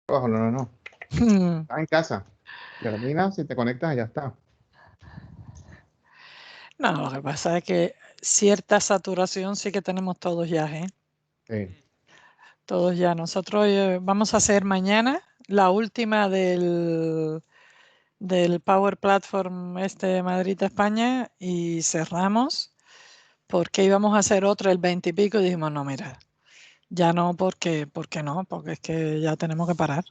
Ojo, no, no, no. Mm. Estás en casa. Terminas y te conectas y ya está. No, lo que pasa es que cierta saturación sí que tenemos todos ya, ¿eh? Sí. Todos ya. Nosotros vamos a hacer mañana la última del Power Platform de Madrid a España y cerramos porque íbamos a hacer otra el 20 y pico y dijimos, no, mira, ya no, porque no, porque es que ya tenemos que parar.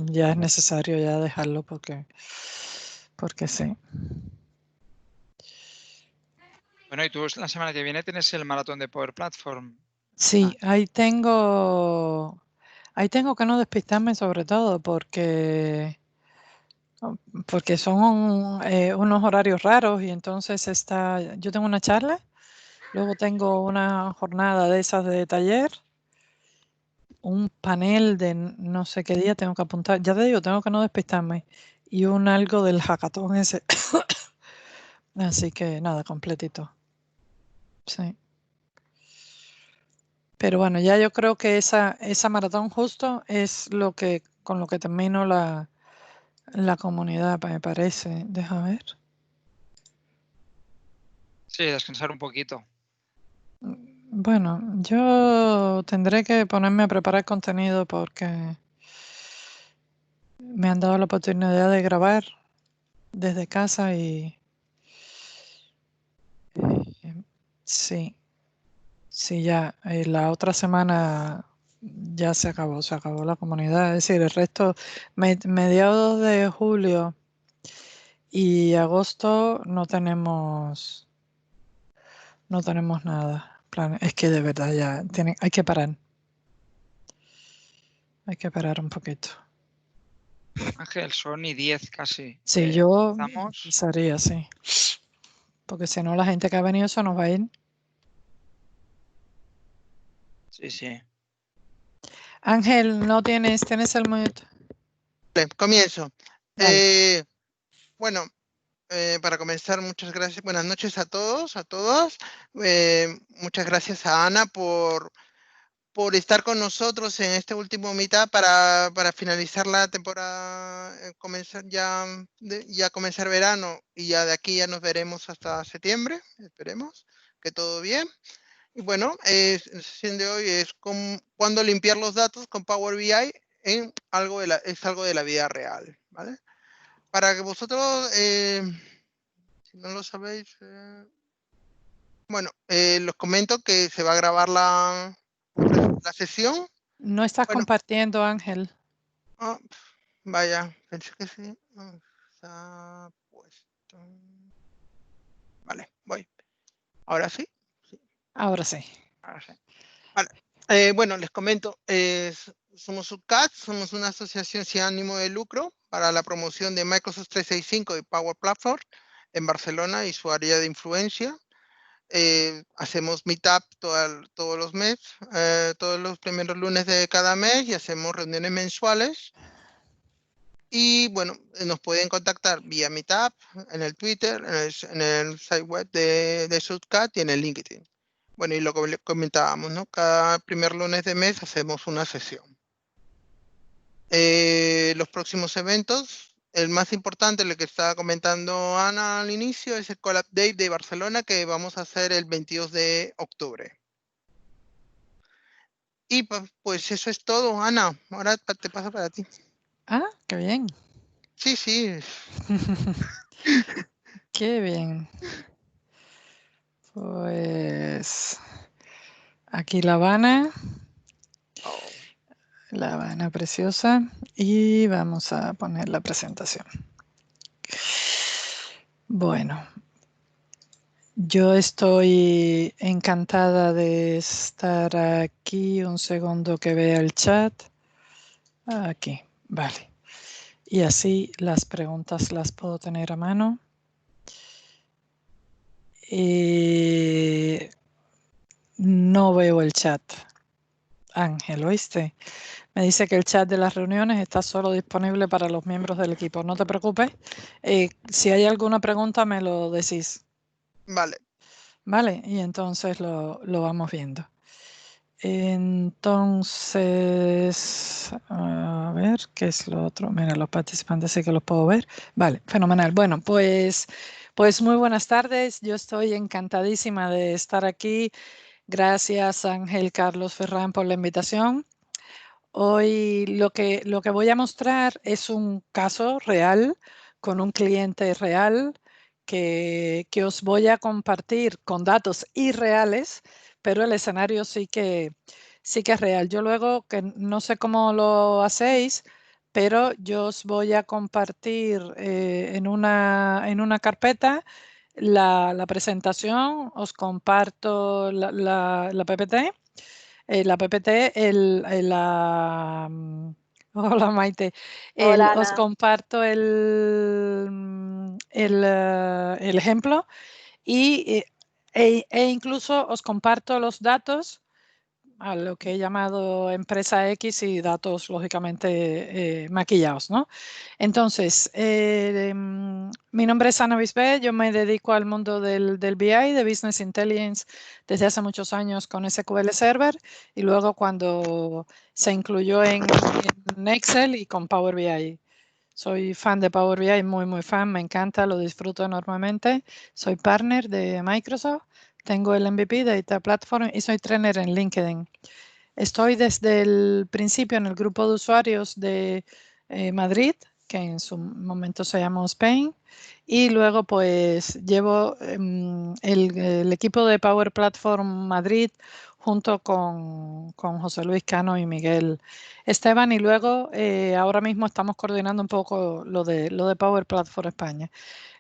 Ya es necesario ya dejarlo porque sí. Bueno, y tú la semana que viene tienes el maratón de Power Platform. Sí, ahí tengo que no despistarme sobre todo porque son unos horarios raros y entonces yo tengo una charla, luego tengo una jornada de esas de taller, un panel de no sé qué día tengo que apuntar, ya te digo, tengo que no despistarme y un algo del hackathon ese. Así que nada, completito. Sí. Pero bueno, ya yo creo que esa maratón justo es con lo que termino la comunidad, me parece. Deja ver. Sí, descansar un poquito. Bueno, yo tendré que ponerme a preparar contenido porque me han dado la oportunidad de grabar desde casa y sí, sí, ya. La otra semana ya se acabó la comunidad. Es decir, el resto, mediados de julio y agosto no tenemos nada. Es que de verdad ya hay que parar. Hay que parar un poquito. Ángel, son y 10 casi. Sí, yo Empezamos. pensaría, sí. Porque si no, la gente que ha venido se nos va a ir. Sí, sí. Ángel, tienes el mute. Comienzo. Vale. Bueno, para comenzar, muchas gracias. Buenas noches a todos, a todas. Muchas gracias a Ana por estar con nosotros en este último mitad para finalizar la temporada, comenzar ya comenzar verano y ya de aquí ya nos veremos hasta septiembre, esperemos que todo bien. Y bueno, la sesión de hoy es cuándo limpiar los datos con Power BI en es algo de la vida real, ¿vale? Para que vosotros, si no lo sabéis, bueno, los comento que se va a grabar la sesión. No estás Bueno, compartiendo, Ángel. vaya, pensé que sí. Está puesto. Vale, voy. ¿Ahora sí? Ahora sí. Ahora sí. Vale. Bueno, les comento. Somos UCAT, somos una asociación sin ánimo de lucro para la promoción de Microsoft 365 y Power Platform en Barcelona y su área de influencia. Hacemos meetup todos los meses, todos los primeros lunes de cada mes y hacemos reuniones mensuales. Y bueno, nos pueden contactar vía Meetup, en el Twitter, en el site web de Subcat y en el LinkedIn. Bueno, y lo que comentábamos, ¿no? Cada primer lunes de mes hacemos una sesión. Los próximos eventos, el más importante, el que estaba comentando Ana al inicio, es el Collab Day de Barcelona que vamos a hacer el 22 de octubre. Y pues eso es todo, Ana. Ahora te paso para ti. Ah, qué bien. Sí, sí. Qué bien. Pues aquí La Habana. La Habana preciosa. Y vamos a poner la presentación. Bueno, yo estoy encantada de estar aquí. Un segundo que vea el chat. Aquí, vale. Y así las preguntas las puedo tener a mano. No veo el chat. Ángel, ¿oíste? Me dice que el chat de las reuniones está solo disponible para los miembros del equipo. No te preocupes. Si hay alguna pregunta, me lo decís. Vale. Vale, y entonces lo vamos viendo. Entonces, a ver, ¿qué es lo otro? Mira, los participantes sí que los puedo ver. Vale, fenomenal. Bueno, pues muy buenas tardes. Yo estoy encantadísima de estar aquí. Gracias, Ángel Carlos Ferrán, por la invitación. Hoy lo que voy a mostrar es un caso real con un cliente real que os voy a compartir con datos irreales, pero el escenario sí que es real. Yo luego, que no sé cómo lo hacéis, pero yo os voy a compartir en una carpeta la presentación, os comparto la PPT. La PPT, hola Maite, Hola, os Ana. comparto el ejemplo e incluso os comparto los datos a lo que he llamado empresa X y datos lógicamente maquillados, ¿no? Entonces, mi nombre es Ana Bisbé, yo me dedico al mundo del BI, de Business Intelligence, desde hace muchos años con SQL Server y luego cuando se incluyó en Excel y con Power BI. Soy fan de Power BI, muy fan, me encanta, lo disfruto enormemente. Soy partner de Microsoft, tengo el MVP de Data Platform y soy trainer en LinkedIn. Estoy desde el principio en el grupo de usuarios de Madrid, que en su momento se llamó Spain, y luego pues llevo el equipo de Power Platform Madrid junto con José Luis Cano y Miguel Esteban, y luego ahora mismo estamos coordinando un poco lo de Power Platform España.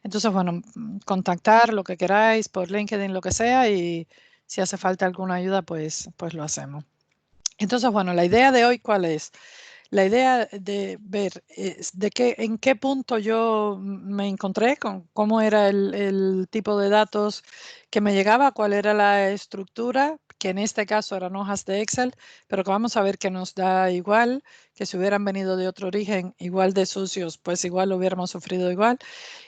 Entonces, bueno, contactar lo que queráis por LinkedIn, lo que sea, y si hace falta alguna ayuda, pues lo hacemos. Entonces, bueno, la idea de hoy, ¿cuál es? La idea de ver en qué punto yo me encontré, con cómo era el tipo de datos que me llegaba, cuál era la estructura, que en este caso eran hojas de Excel, pero que vamos a ver que nos da igual, que si hubieran venido de otro origen igual de sucios, pues igual lo hubiéramos sufrido igual.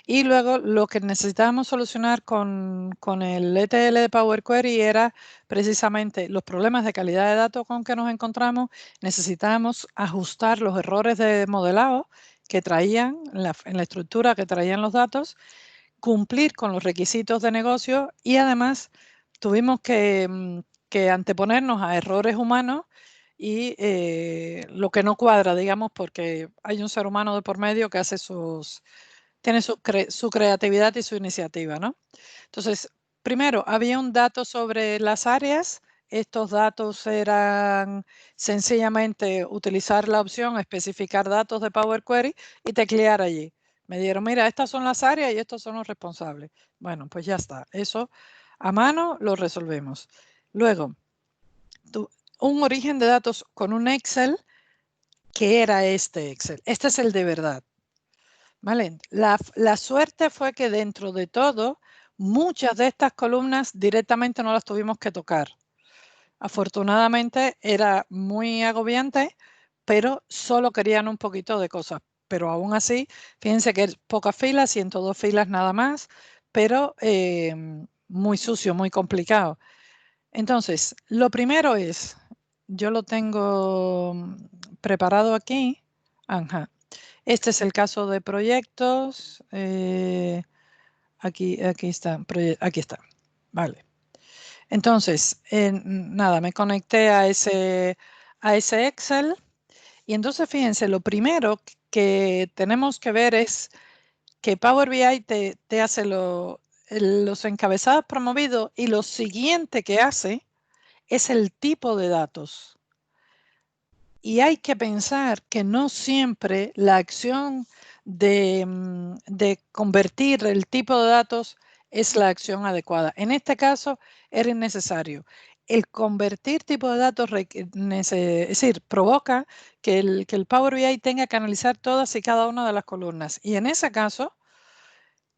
Y luego lo que necesitábamos solucionar con el ETL de Power Query era precisamente los problemas de calidad de datos con que nos encontramos. Necesitábamos ajustar los errores de modelado que traían en la estructura que traían los datos, cumplir con los requisitos de negocio y además tuvimos que anteponernos a errores humanos y lo que no cuadra, digamos, porque hay un ser humano de por medio que hace tiene su creatividad y su iniciativa, ¿no? Entonces, primero, había un dato sobre las áreas. Estos datos eran sencillamente utilizar la opción especificar datos de Power Query y teclear allí. Me dieron, mira, estas son las áreas y estos son los responsables. Bueno, pues ya está. Eso a mano lo resolvemos. Luego, un origen de datos con un Excel, que era este Excel. Este es el de verdad. ¿Vale? La suerte fue que dentro de todo, muchas de estas columnas directamente no las tuvimos que tocar. Afortunadamente era muy agobiante, pero solo querían un poquito de cosas. Pero aún así, fíjense que es pocas filas, 102 filas nada más, pero muy sucio, muy complicado. Entonces, lo primero es, yo lo tengo preparado aquí. Ajá. Este es el caso de proyectos. Aquí está. Aquí está. Vale. Entonces, nada, me conecté a ese Excel. Y entonces, fíjense, lo primero que tenemos que ver es que Power BI te hace los encabezados promovidos y lo siguiente que hace es el tipo de datos. Y hay que pensar que no siempre la acción de convertir el tipo de datos es la acción adecuada. En este caso era innecesario. El convertir tipo de datos, es decir, provoca que el Power BI tenga que analizar todas y cada una de las columnas. Y en ese caso,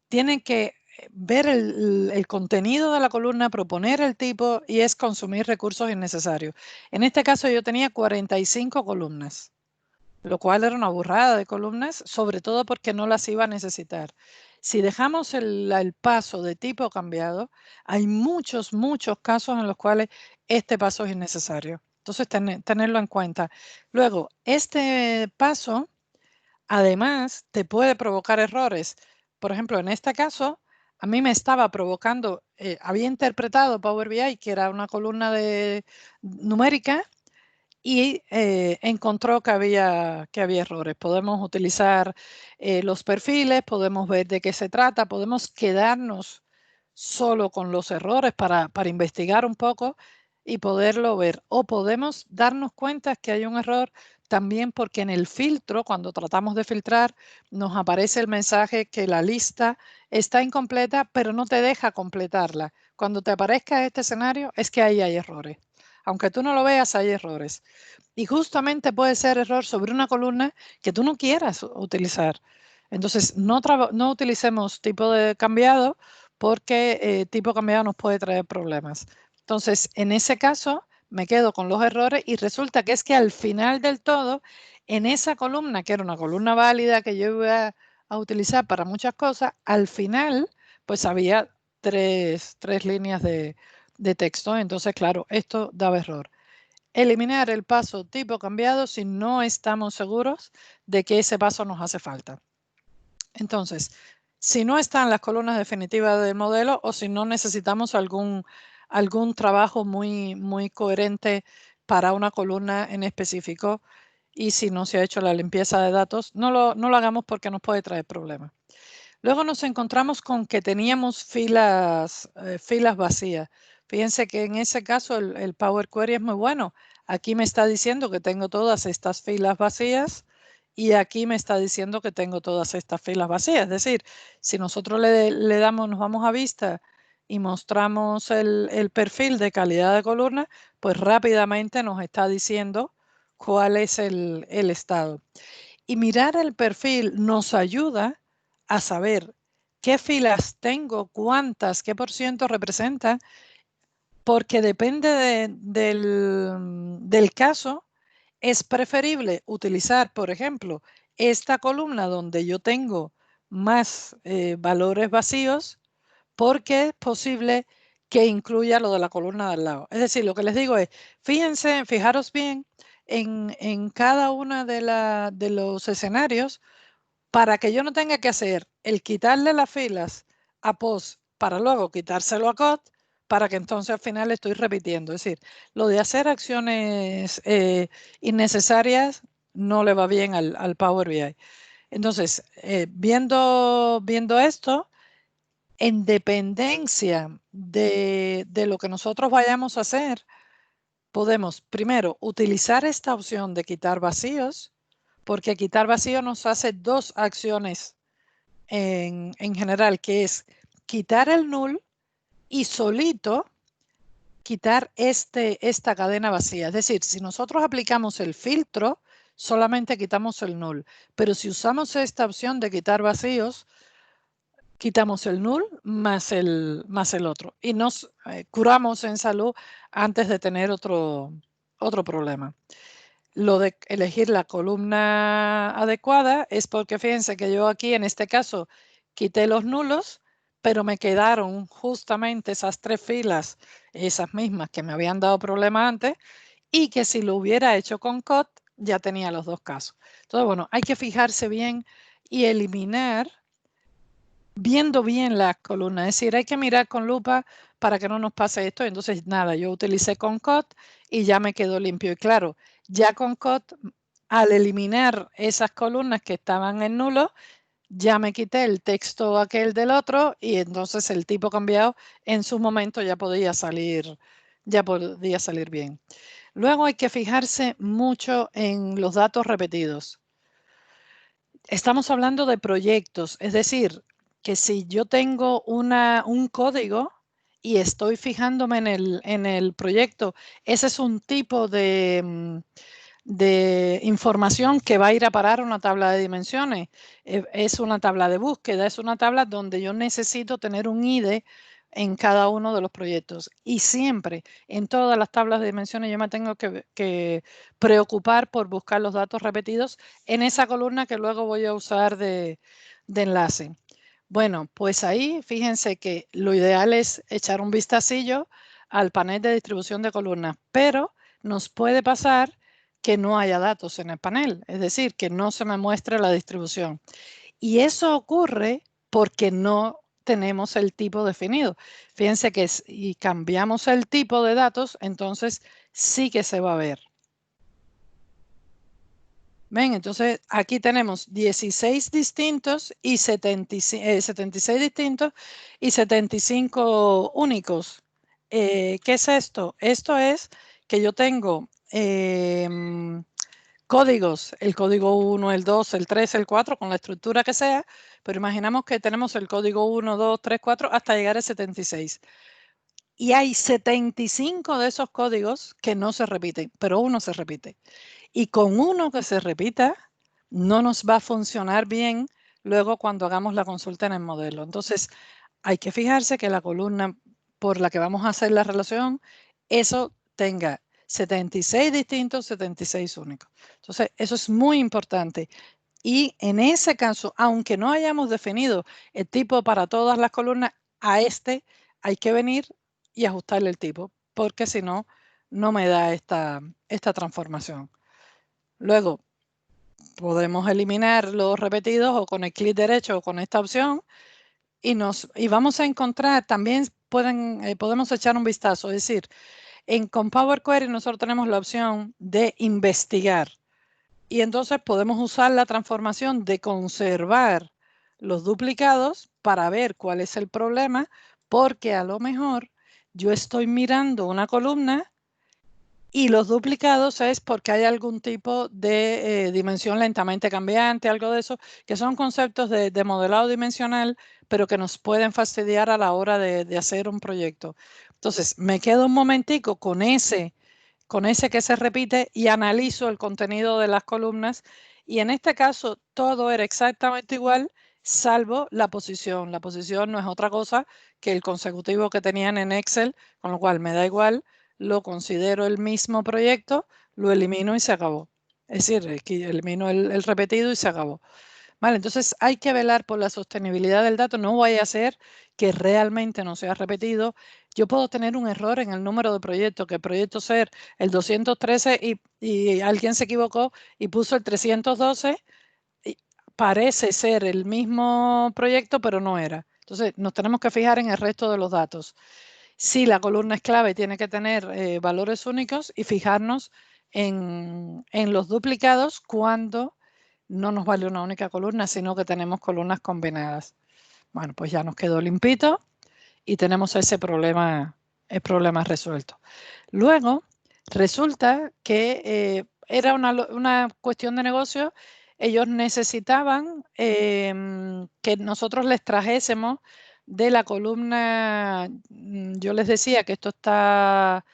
tienen que ver el contenido de la columna, proponer el tipo y es consumir recursos innecesarios. En este caso yo tenía 45 columnas, lo cual era una burrada de columnas, sobre todo porque no las iba a necesitar. Si dejamos el paso de tipo cambiado, hay muchos casos en los cuales este paso es innecesario. Entonces, tenerlo en cuenta. Luego, este paso, además, te puede provocar errores. Por ejemplo, en este caso, a mí me estaba provocando, había interpretado Power BI, que era una columna numérica, y encontró que había errores. Podemos utilizar los perfiles, podemos ver de qué se trata, podemos quedarnos solo con los errores para investigar un poco y poderlo ver. O podemos darnos cuenta que hay un error también porque en el filtro, cuando tratamos de filtrar, nos aparece el mensaje que la lista está incompleta, pero no te deja completarla. Cuando te aparezca este escenario, es que ahí hay errores. Aunque tú no lo veas, hay errores. Y justamente puede ser error sobre una columna que tú no quieras utilizar. Entonces, no utilicemos tipo de cambiado porque tipo cambiado nos puede traer problemas. Entonces, en ese caso, me quedo con los errores y resulta que es que al final del todo, en esa columna, que era una columna válida que yo iba a utilizar para muchas cosas, al final, pues había tres líneas de texto. Entonces, claro, esto daba error. Eliminar el paso tipo cambiado si no estamos seguros de que ese paso nos hace falta. Entonces, si no están las columnas definitivas del modelo o si no necesitamos algún trabajo muy coherente para una columna en específico y si no se ha hecho la limpieza de datos, no lo hagamos porque nos puede traer problemas. Luego nos encontramos con que teníamos filas vacías. Fíjense que en ese caso el Power Query es muy bueno. Aquí me está diciendo que tengo todas estas filas vacías y aquí me está diciendo que tengo todas estas filas vacías. Es decir, si nosotros le damos, nos vamos a vista y mostramos el perfil de calidad de columna, pues rápidamente nos está diciendo cuál es el estado. Y mirar el perfil nos ayuda a saber qué filas tengo, cuántas, qué por ciento representa, porque depende del caso, es preferible utilizar, por ejemplo, esta columna donde yo tengo más valores vacíos, porque es posible que incluya lo de la columna de al lado. Es decir, lo que les digo es, fijaros bien en cada uno de los escenarios, para que yo no tenga que hacer el quitarle las filas a post para luego quitárselo a code, para que entonces al final estoy repitiendo. Es decir, lo de hacer acciones innecesarias no le va bien al Power BI. Entonces, viendo esto, en dependencia de lo que nosotros vayamos a hacer, podemos primero utilizar esta opción de quitar vacíos, porque quitar vacío nos hace dos acciones en general, que es quitar el null y solito quitar esta cadena vacía. Es decir, si nosotros aplicamos el filtro, solamente quitamos el null. Pero si usamos esta opción de quitar vacíos, quitamos el null más el otro. Y nos curamos en salud antes de tener otro problema. Lo de elegir la columna adecuada es porque fíjense que yo aquí en este caso quité los nulos, pero me quedaron justamente esas tres filas, esas mismas que me habían dado problema antes, y que si lo hubiera hecho con COT ya tenía los dos casos. Entonces, bueno, hay que fijarse bien y eliminar viendo bien las columnas. Es decir, hay que mirar con lupa para que no nos pase esto. Entonces, nada, yo utilicé Concot y ya me quedó limpio. Y claro, ya Concot, al eliminar esas columnas que estaban en nulo, ya me quité el texto aquel del otro y entonces el tipo cambiado en su momento ya podía salir bien. Luego hay que fijarse mucho en los datos repetidos. Estamos hablando de proyectos, es decir, que si yo tengo un código y estoy fijándome en el proyecto, ese es un tipo de información que va a ir a parar a una tabla de dimensiones. Es una tabla de búsqueda, es una tabla donde yo necesito tener un ID en cada uno de los proyectos. Y siempre, en todas las tablas de dimensiones, yo me tengo que preocupar por buscar los datos repetidos en esa columna que luego voy a usar de enlace. Bueno, pues ahí fíjense que lo ideal es echar un vistacillo al panel de distribución de columnas, pero nos puede pasar que no haya datos en el panel, es decir, que no se me muestre la distribución. Y eso ocurre porque no tenemos el tipo definido. Fíjense que si cambiamos el tipo de datos, entonces sí que se va a ver. ¿Ven? Entonces aquí tenemos 16 distintos y 76 distintos y 75 únicos. ¿Qué es esto? Esto es que yo tengo códigos, el código 1, el 2, el 3, el 4, con la estructura que sea, pero imaginamos que tenemos el código 1, 2, 3, 4 hasta llegar a 76. Y hay 75 de esos códigos que no se repiten, pero uno se repite. Y con uno que se repita, no nos va a funcionar bien luego cuando hagamos la consulta en el modelo. Entonces, hay que fijarse que la columna por la que vamos a hacer la relación, eso tenga 76 distintos, 76 únicos. Entonces, eso es muy importante. Y en ese caso, aunque no hayamos definido el tipo para todas las columnas, a este hay que venir y ajustarle el tipo, porque si no, no me da esta transformación. Luego, podemos eliminar los repetidos o con el clic derecho o con esta opción y vamos a encontrar, también podemos echar un vistazo, es decir, con Power Query nosotros tenemos la opción de investigar y entonces podemos usar la transformación de conservar los duplicados para ver cuál es el problema, porque a lo mejor yo estoy mirando una columna y los duplicados es porque hay algún tipo de dimensión lentamente cambiante, algo de eso, que son conceptos de modelado dimensional, pero que nos pueden fastidiar a la hora de hacer un proyecto. Entonces, me quedo un momentico con ese que se repite y analizo el contenido de las columnas. Y en este caso, todo era exactamente igual, salvo la posición. La posición no es otra cosa que el consecutivo que tenían en Excel, con lo cual me da igual. Lo considero el mismo proyecto, lo elimino y se acabó. Es decir, elimino el repetido y se acabó. Vale, entonces hay que velar por la sostenibilidad del dato. No vaya a ser que realmente no sea repetido. Yo puedo tener un error en el número de proyectos, que el proyecto ser el 213 y alguien se equivocó y puso el 312. Y parece ser el mismo proyecto, pero no era. Entonces nos tenemos que fijar en el resto de los datos. Si la columna es clave, tiene que tener valores únicos y fijarnos en los duplicados cuando no nos vale una única columna, sino que tenemos columnas combinadas. Bueno, pues ya nos quedó limpito y tenemos ese problema, el problema resuelto. Luego, resulta que era una cuestión de negocio. Ellos necesitaban que nosotros les trajésemos de la columna, yo les decía que esto está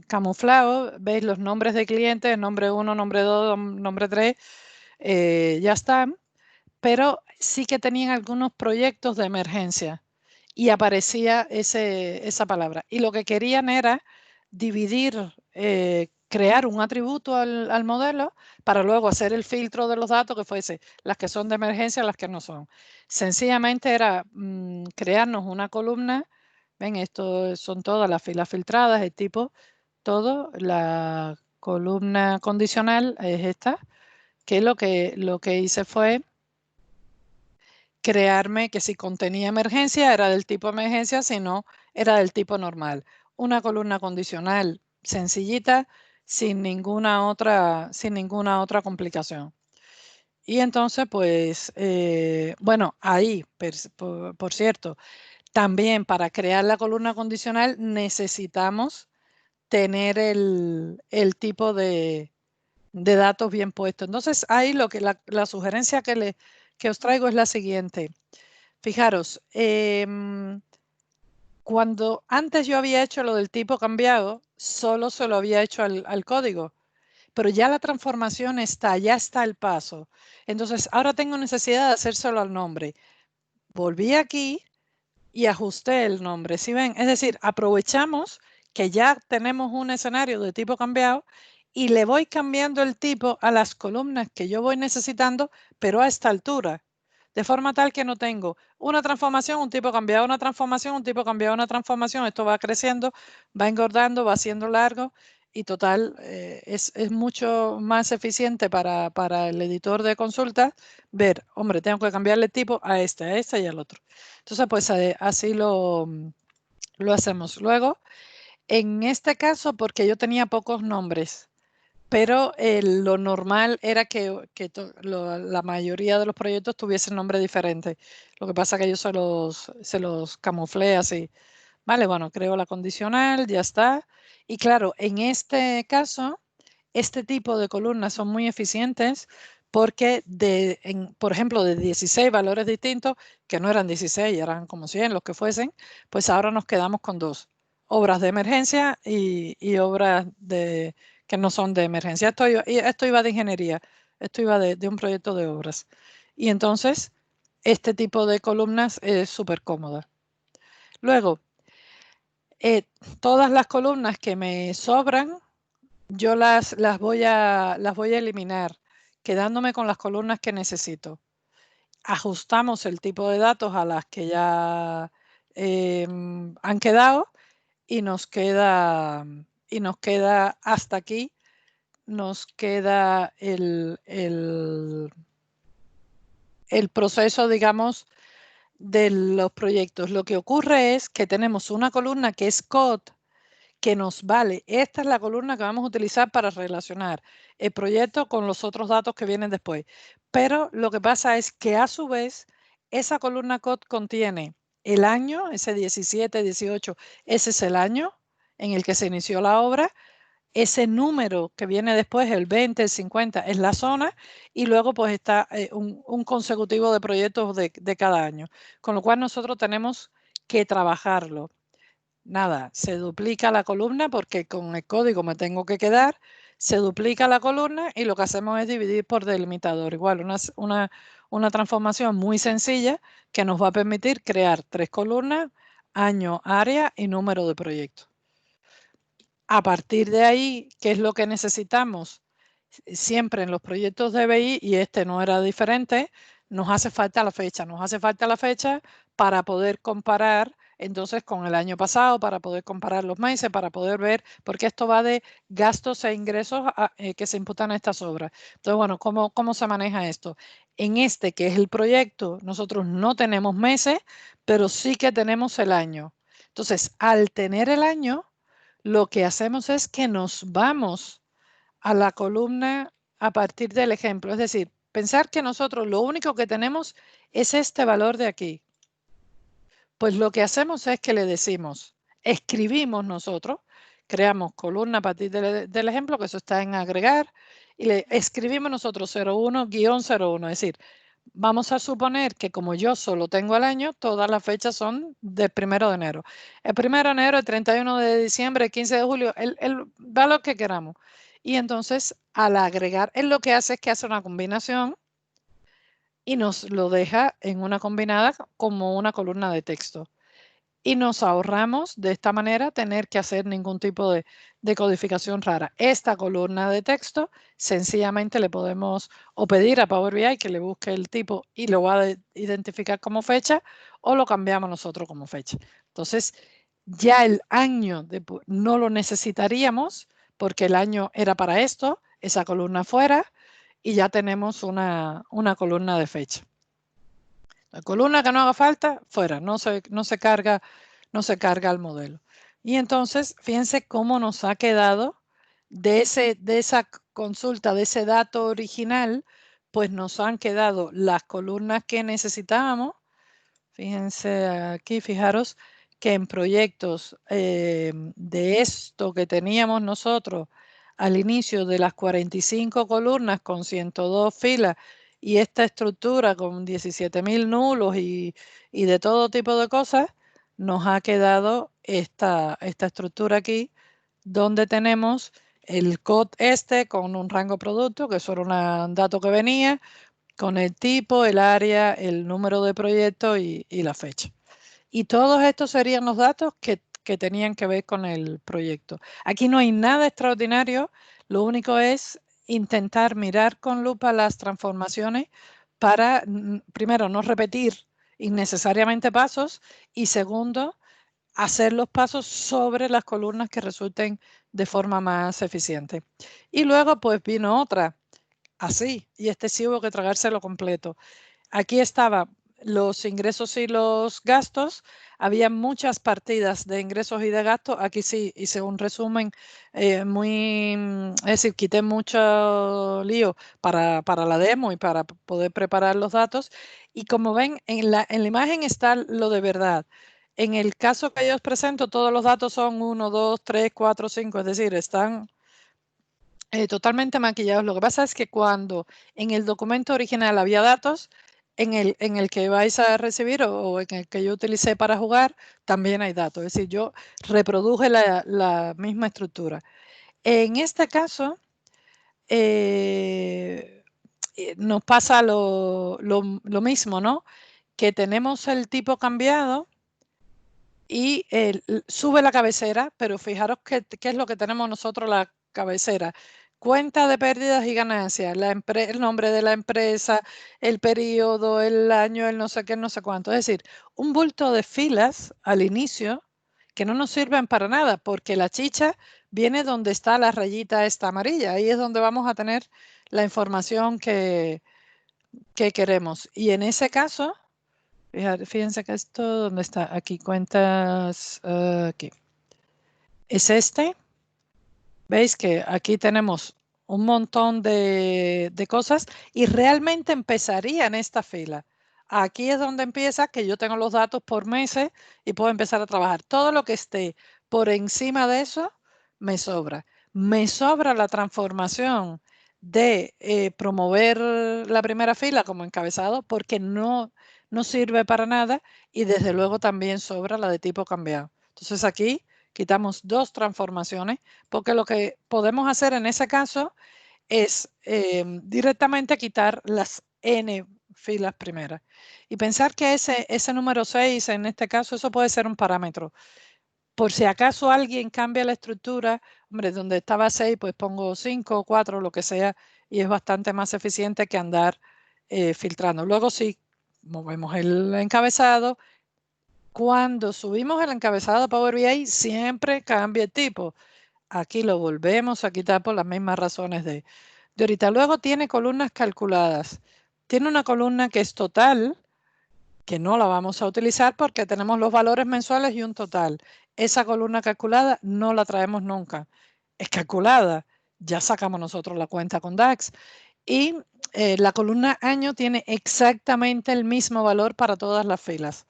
camuflado, veis los nombres de clientes, nombre 1, nombre 2, nombre 3, ya están, pero sí que tenían algunos proyectos de emergencia y aparecía esa palabra. Y lo que querían era dividir, crear un atributo al modelo para luego hacer el filtro de los datos que fuese las que son de emergencia, las que no son. Sencillamente era crearnos una columna. Ven, esto son todas las filas filtradas, el tipo, todo. La columna condicional es esta, que lo que hice fue crearme que si contenía emergencia era del tipo emergencia, si no era del tipo normal. Una columna condicional sencillita, sin ninguna otra complicación. Y entonces, pues, bueno, ahí, por cierto, también para crear la columna condicional necesitamos tener el tipo de datos bien puestos. Entonces, ahí lo que la sugerencia que os traigo es la siguiente. Fijaros, cuando antes yo había hecho lo del tipo cambiado, solo se lo había hecho al código, pero ya la transformación está, ya está el paso. Entonces, ahora tengo necesidad de hacérselo al nombre. Volví aquí y ajusté el nombre. ¿Sí ven? Es decir, aprovechamos que ya tenemos un escenario de tipo cambiado y le voy cambiando el tipo a las columnas que yo voy necesitando, pero a esta altura. de forma tal que no tengo una transformación, un tipo cambiado, una transformación, un tipo cambiado, una transformación. Esto va creciendo, va engordando, va siendo largo y total es mucho más eficiente para el editor de consultas ver, hombre, tengo que cambiarle el tipo a este y al otro. Entonces, pues así lo hacemos. Luego, en este caso, porque yo tenía pocos nombres, pero lo normal era que la mayoría de los proyectos tuviesen nombre diferente. Lo que pasa es que yo se los camuflé así. Vale, bueno, creo la condicional, ya está. Y claro, en este caso, este tipo de columnas son muy eficientes porque, por ejemplo, de 16 valores distintos, que no eran 16, eran como 100 los que fuesen, pues ahora nos quedamos con 2. Obras de emergencia y obras que no son de emergencia. Esto iba de ingeniería, esto iba de un proyecto de obras. Y entonces, este tipo de columnas es súper cómoda. Luego, todas las columnas que me sobran, yo las voy a eliminar, quedándome con las columnas que necesito. Ajustamos el tipo de datos a las que ya han quedado y nos queda hasta aquí, nos queda el proceso, digamos, de los proyectos. Lo que ocurre es que tenemos una columna que es code, que nos vale. Esta es la columna que vamos a utilizar para relacionar el proyecto con los otros datos que vienen después. Pero lo que pasa es que a su vez, esa columna code contiene el año, ese 17, 18, ese es el año en el que se inició la obra. Ese número que viene después, el 20, el 50, es la zona y luego pues está un consecutivo de proyectos de cada año. Con lo cual nosotros tenemos que trabajarlo. Nada, se duplica la columna porque con el código me tengo que quedar, se duplica la columna y lo que hacemos es dividir por delimitador. Igual, una transformación muy sencilla que nos va a permitir crear 3 columnas, año, área y número de proyecto. A partir de ahí, ¿qué es lo que necesitamos? Siempre en los proyectos de BI, y este no era diferente, nos hace falta la fecha. Nos hace falta la fecha para poder comparar entonces con el año pasado, para poder comparar los meses, para poder ver, porque esto va de gastos e ingresos que se imputan a estas obras. Entonces, bueno, ¿cómo se maneja esto? En este, que es el proyecto, nosotros no tenemos meses, pero sí que tenemos el año. Entonces, al tener el año, lo que hacemos es que nos vamos a la columna a partir del ejemplo. Es decir, pensar que nosotros lo único que tenemos es este valor de aquí. Pues lo que hacemos es que le decimos, escribimos nosotros, creamos columna a partir del ejemplo, que eso está en agregar, y le escribimos nosotros 01-01. Es decir, vamos a suponer que como yo solo tengo el año, todas las fechas son del 1 de enero. El 1 de enero, el 31 de diciembre, el 15 de julio, el valor que queramos. Y entonces, al agregar, él lo que hace es que hace una combinación y nos lo deja en una combinada como una columna de texto. Y nos ahorramos de esta manera tener que hacer ningún tipo de codificación rara. Esta columna de texto sencillamente le podemos o pedir a Power BI que le busque el tipo y lo va a identificar como fecha o lo cambiamos nosotros como fecha. Entonces ya el año no lo necesitaríamos porque el año era para esto, esa columna fuera y ya tenemos una columna de fecha. La columna que no haga falta, fuera, no se carga el modelo. Y entonces, fíjense cómo nos ha quedado de esa consulta, de ese dato original, pues nos han quedado las columnas que necesitábamos. Fíjense aquí, fijaros que en proyectos de esto que teníamos nosotros al inicio de las 45 columnas con 102 filas y esta estructura con 17.000 nulos y de todo tipo de cosas, nos ha quedado esta estructura aquí donde tenemos el code con un rango producto, que eso era un dato que venía, con el tipo, el área, el número de proyecto y la fecha. Y todos estos serían los datos que tenían que ver con el proyecto. Aquí no hay nada extraordinario, lo único es intentar mirar con lupa las transformaciones para, primero, no repetir innecesariamente pasos y segundo, hacer los pasos sobre las columnas que resulten de forma más eficiente. Y luego pues vino otra, así, y este sí hubo que tragárselo completo. Aquí estaban los ingresos y los gastos, había muchas partidas de ingresos y de gastos, aquí sí hice un resumen es decir, quité mucho lío para la demo y para poder preparar los datos, y como ven, en la imagen está lo de verdad. En el caso que yo os presento, todos los datos son 1, 2, 3, 4, 5, es decir, están totalmente maquillados. Lo que pasa es que cuando en el documento original había datos, en el que vais a recibir o en el que yo utilicé para jugar, también hay datos. Es decir, yo reproduje la misma estructura. En este caso, nos pasa lo mismo, ¿no? Que tenemos el tipo cambiado y sube la cabecera, pero fijaros qué es lo que tenemos nosotros la cabecera. Cuenta de pérdidas y ganancias, el nombre de la empresa, el periodo, el año, el no sé qué, no sé cuánto. Es decir, un bulto de filas al inicio que no nos sirven para nada, porque la chicha viene donde está la rayita esta amarilla. Ahí es donde vamos a tener la información que queremos. Y en ese caso, fíjense que esto, ¿dónde está? Aquí cuentas, aquí. Es este. Veis que aquí tenemos un montón de cosas y realmente empezaría en esta fila. Aquí es donde empieza, que yo tengo los datos por meses y puedo empezar a trabajar. Todo lo que esté por encima de eso me sobra. Me sobra la transformación de promover la primera fila como encabezado porque no sirve para nada y desde luego también sobra la de tipo cambiado. Entonces aquí quitamos dos transformaciones porque lo que podemos hacer en ese caso es directamente quitar las n filas primeras y pensar que ese número 6 en este caso, eso puede ser un parámetro. Por si acaso alguien cambia la estructura, hombre, donde estaba 6, pues pongo 5 o 4, lo que sea, y es bastante más eficiente que andar filtrando. Luego sí, movemos el encabezado. Cuando subimos el encabezado a Power BI, siempre cambia el tipo. Aquí lo volvemos a quitar por las mismas razones de ahorita. Luego tiene columnas calculadas. Tiene una columna que es total, que no la vamos a utilizar porque tenemos los valores mensuales y un total. Esa columna calculada no la traemos nunca. Es calculada. Ya sacamos nosotros la cuenta con DAX. Y la columna año tiene exactamente el mismo valor para todas las filas.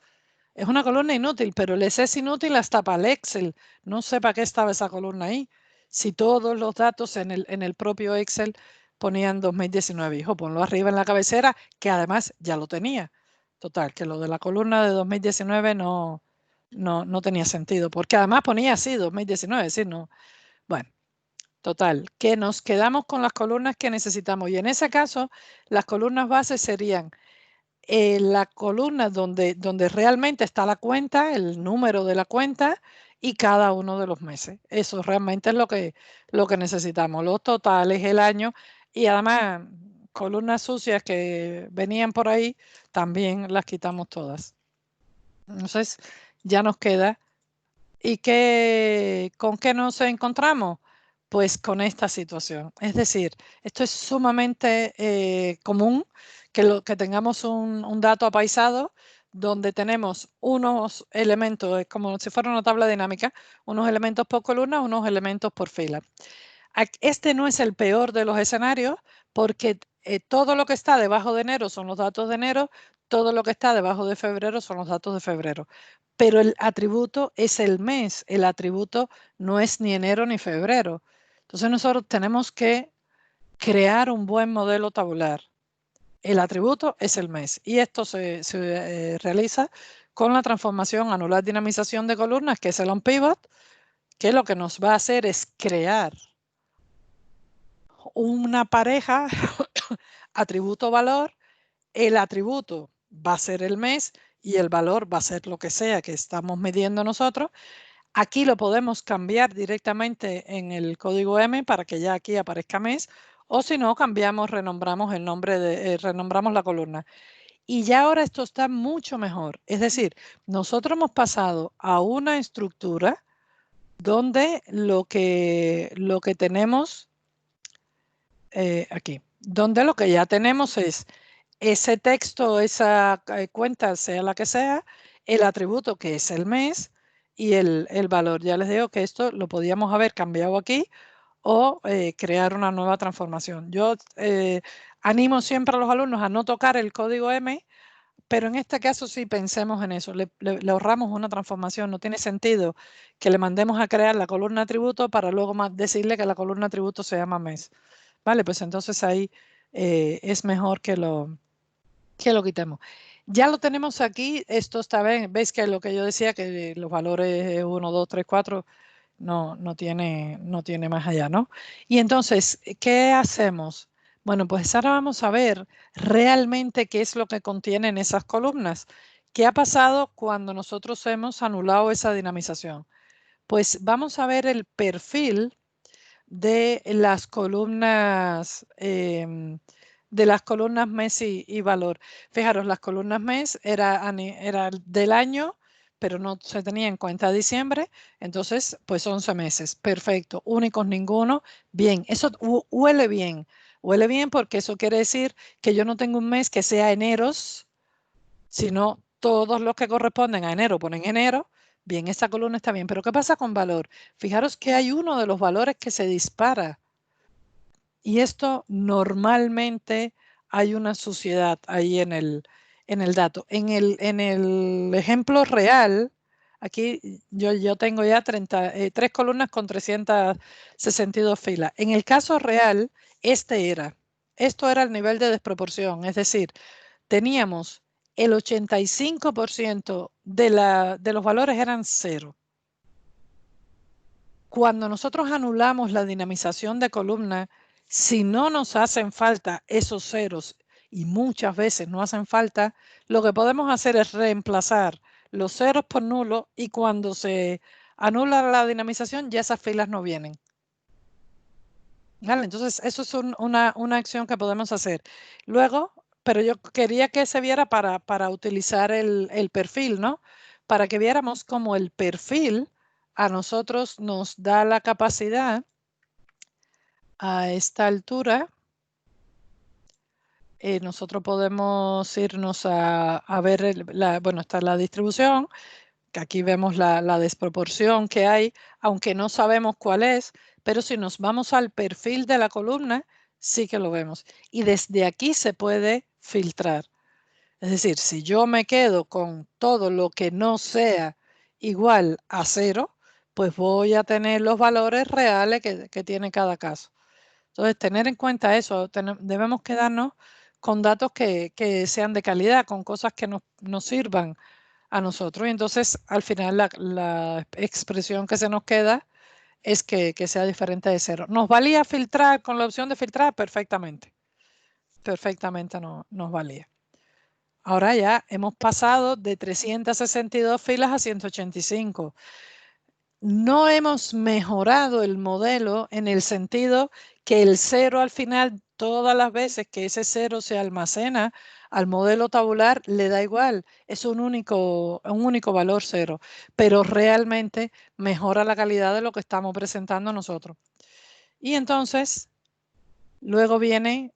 Es una columna inútil, pero les es inútil hasta para el Excel. No sé para qué estaba esa columna ahí. Si todos los datos en el propio Excel ponían 2019, hijo, ponlo arriba en la cabecera, que además ya lo tenía. Total, que lo de la columna de 2019 no tenía sentido, porque además ponía así 2019, es decir, no. Bueno, total, que nos quedamos con las columnas que necesitamos. Y en ese caso, las columnas bases serían la columna donde realmente está la cuenta, el número de la cuenta y cada uno de los meses. Eso realmente es lo que necesitamos, los totales, el año y además columnas sucias que venían por ahí, también las quitamos todas. Entonces ya nos queda. ¿Y con qué nos encontramos? Pues con esta situación. Es decir, esto es sumamente común que tengamos un dato apaisado donde tenemos unos elementos, es como si fuera una tabla dinámica, unos elementos por columna, unos elementos por fila. Este no es el peor de los escenarios porque todo lo que está debajo de enero son los datos de enero, todo lo que está debajo de febrero son los datos de febrero. Pero el atributo es el mes, el atributo no es ni enero ni febrero. Entonces nosotros tenemos que crear un buen modelo tabular. El atributo es el mes y esto se realiza con la transformación anular dinamización de columnas, que es el onPivot, que lo que nos va a hacer es crear una pareja atributo-valor. El atributo va a ser el mes y el valor va a ser lo que sea que estamos midiendo nosotros. Aquí lo podemos cambiar directamente en el código M para que ya aquí aparezca mes O si no, cambiamos, renombramos el nombre, renombramos la columna. Y ya ahora esto está mucho mejor. Es decir, nosotros hemos pasado a una estructura donde lo que tenemos aquí, donde lo que ya tenemos es ese texto, esa cuenta, sea la que sea, el atributo que es el mes y el valor. Ya les digo que esto lo podíamos haber cambiado aquí o crear una nueva transformación. Yo animo siempre a los alumnos a no tocar el código M, pero en este caso sí pensemos en eso. Le ahorramos una transformación. No tiene sentido que le mandemos a crear la columna atributo para luego decirle que la columna atributo se llama mes. Vale, pues entonces ahí es mejor que lo quitemos. Ya lo tenemos aquí. Esto está bien. Veis que lo que yo decía, que los valores 1, 2, 3, 4 no tiene más allá, ¿no? Y entonces, ¿qué hacemos? Bueno, pues ahora vamos a ver realmente qué es lo que contienen esas columnas. ¿Qué ha pasado cuando nosotros hemos anulado esa dinamización? Pues vamos a ver el perfil de las columnas mes y valor. Fijaros, las columnas mes era del año, pero no se tenía en cuenta diciembre, entonces pues 11 meses, perfecto, únicos ninguno, bien, eso huele bien porque eso quiere decir que yo no tengo un mes que sea eneros, sino todos los que corresponden a enero ponen enero. Bien, esta columna está bien, pero ¿qué pasa con valor? Fijaros que hay uno de los valores que se dispara y esto normalmente hay una suciedad ahí en el dato. En el ejemplo real, aquí yo tengo ya 3 columnas con 362 filas. En el caso real, esto era el nivel de desproporción, es decir, teníamos el 85% de los valores eran 0. Cuando nosotros anulamos la dinamización de columna, si no nos hacen falta esos ceros, y muchas veces no hacen falta, lo que podemos hacer es reemplazar los ceros por nulo y cuando se anula la dinamización ya esas filas no vienen. ¿Vale? Entonces, eso es una acción que podemos hacer. Luego, pero yo quería que se viera para utilizar el perfil, ¿no? Para que viéramos cómo el perfil a nosotros nos da la capacidad a esta altura. Nosotros podemos irnos a ver, bueno, está la distribución, que aquí vemos la desproporción que hay, aunque no sabemos cuál es, pero si nos vamos al perfil de la columna, sí que lo vemos. Y desde aquí se puede filtrar. Es decir, si yo me quedo con todo lo que no sea igual a 0, pues voy a tener los valores reales que tiene cada caso. Entonces, tener en cuenta eso, debemos quedarnos con datos que sean de calidad, con cosas que nos sirvan a nosotros. Y entonces, al final, la expresión que se nos queda es que sea diferente de 0. ¿Nos valía filtrar con la opción de filtrar? Perfectamente. Perfectamente nos valía. Ahora ya hemos pasado de 362 filas a 185. No hemos mejorado el modelo en el sentido que el 0 al final, todas las veces que ese 0 se almacena al modelo tabular, le da igual, es un único valor 0, pero realmente mejora la calidad de lo que estamos presentando nosotros. Y entonces, luego viene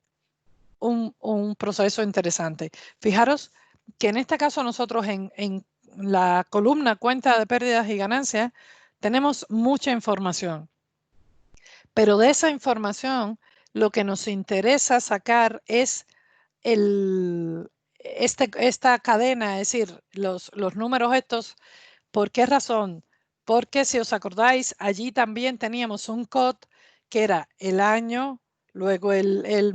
un proceso interesante. Fijaros que en este caso nosotros en la columna cuenta de pérdidas y ganancias tenemos mucha información, pero de esa información lo que nos interesa sacar es esta cadena, es decir, los números estos. ¿Por qué razón? Porque si os acordáis, allí también teníamos un COD que era el año, luego el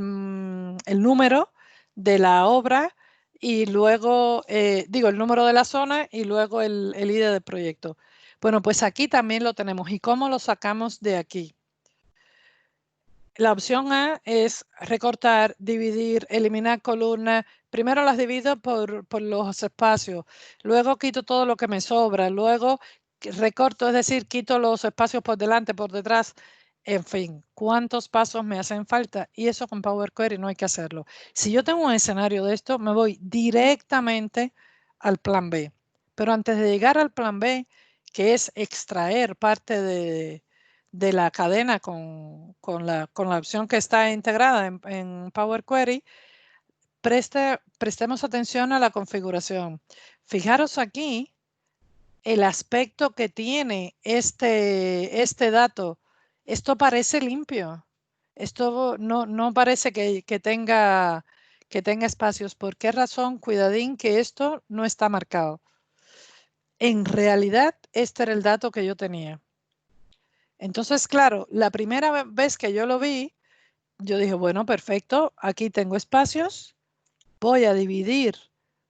número de la obra y luego, el número de la zona y luego el ID del proyecto. Bueno, pues aquí también lo tenemos. ¿Y cómo lo sacamos de aquí? La opción A es recortar, dividir, eliminar columnas. Primero las divido por los espacios, luego quito todo lo que me sobra, luego recorto, es decir, quito los espacios por delante, por detrás. En fin, ¿cuántos pasos me hacen falta? Y eso con Power Query no hay que hacerlo. Si yo tengo un escenario de esto, me voy directamente al plan B. Pero antes de llegar al plan B, que es extraer parte de la cadena con la opción que está integrada en Power Query, prestemos atención a la configuración. Fijaros aquí el aspecto que tiene este dato. Esto parece limpio. Esto no parece que tenga espacios. ¿Por qué razón? Cuidadín que esto no está marcado. En realidad, este era el dato que yo tenía. Entonces, claro, la primera vez que yo lo vi, yo dije, bueno, perfecto, aquí tengo espacios, voy a dividir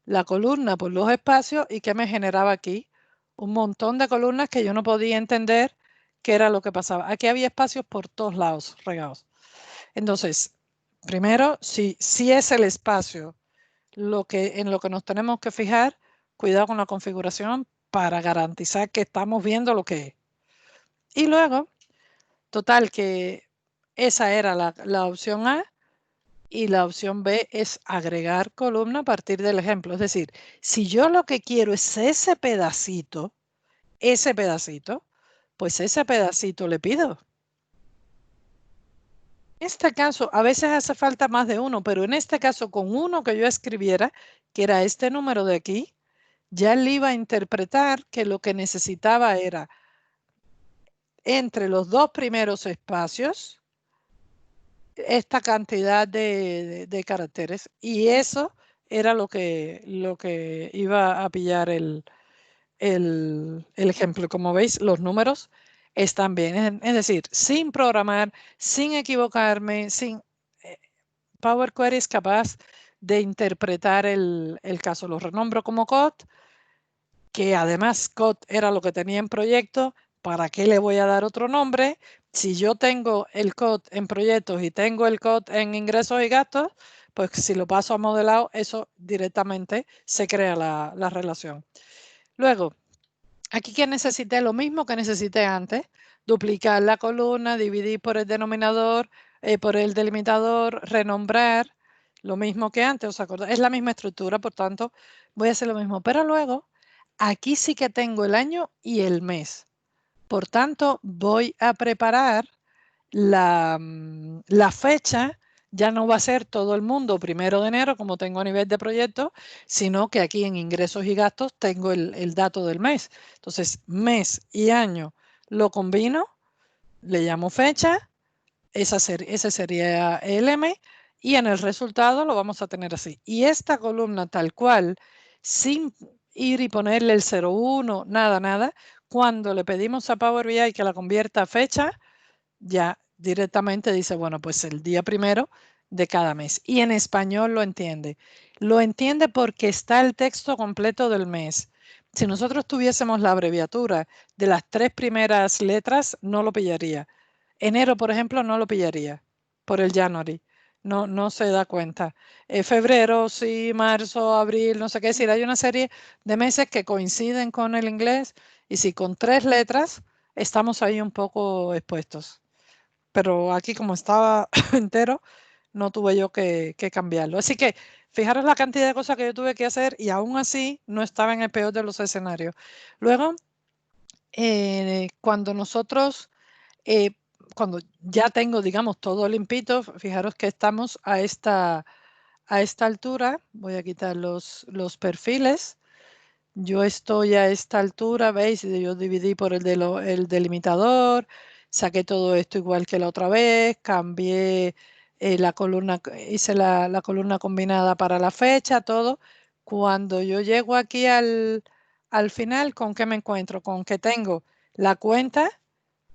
la columna por los espacios y ¿qué me generaba aquí? Un montón de columnas que yo no podía entender qué era lo que pasaba. Aquí había espacios por todos lados regados. Entonces, primero, si es el espacio en lo que nos tenemos que fijar, cuidado con la configuración para garantizar que estamos viendo lo que es. Y luego, total, que esa era la opción A y la opción B es agregar columna a partir del ejemplo. Es decir, si yo lo que quiero es ese pedacito, pues ese pedacito le pido. En este caso, a veces hace falta más de uno, pero en este caso, con uno que yo escribiera, que era este número de aquí, ya él iba a interpretar que lo que necesitaba era entre los dos primeros espacios esta cantidad de caracteres y eso era lo que iba a pillar el ejemplo. Como veis, los números están bien. Es decir, sin programar, sin equivocarme, Power Query es capaz de interpretar el caso. Lo renombro como code, que además code era lo que tenía en proyecto. ¿Para qué le voy a dar otro nombre? Si yo tengo el code en proyectos y tengo el code en ingresos y gastos, pues si lo paso a modelado, eso directamente se crea la relación. Luego, aquí que necesité lo mismo que necesité antes, duplicar la columna, dividir por el denominador, por el delimitador, renombrar, lo mismo que antes, ¿os acordáis? Es la misma estructura, por tanto, voy a hacer lo mismo. Pero luego, aquí sí que tengo el año y el mes. Por tanto, voy a preparar la fecha. Ya no va a ser todo el mundo 1 de enero, como tengo a nivel de proyecto, sino que aquí en ingresos y gastos tengo el dato del mes. Entonces, mes y año lo combino, le llamo fecha, ese sería el M, y en el resultado lo vamos a tener así. Y esta columna tal cual, sin ir y ponerle el 01, nada, cuando le pedimos a Power BI que la convierta a fecha, ya directamente dice, bueno, pues el día 1 de cada mes. Y en español lo entiende. Lo entiende porque está el texto completo del mes. Si nosotros tuviésemos la abreviatura de las 3 primeras letras, no lo pillaría. Enero, por ejemplo, no lo pillaría por el January. No se da cuenta. Febrero, sí, marzo, abril, no sé qué decir. Hay una serie de meses que coinciden con el inglés y si con 3 letras estamos ahí un poco expuestos. Pero aquí como estaba entero, no tuve yo que cambiarlo. Así que fijaros la cantidad de cosas que yo tuve que hacer y aún así no estaba en el peor de los escenarios. Luego, cuando cuando ya tengo, digamos, todo limpito, fijaros que estamos a esta altura. Voy a quitar los perfiles. Yo estoy a esta altura, ¿veis? Yo dividí por el delimitador, saqué todo esto igual que la otra vez, cambié la columna, hice la columna combinada para la fecha, todo. Cuando yo llego aquí al final, ¿con qué me encuentro? Con que tengo la cuenta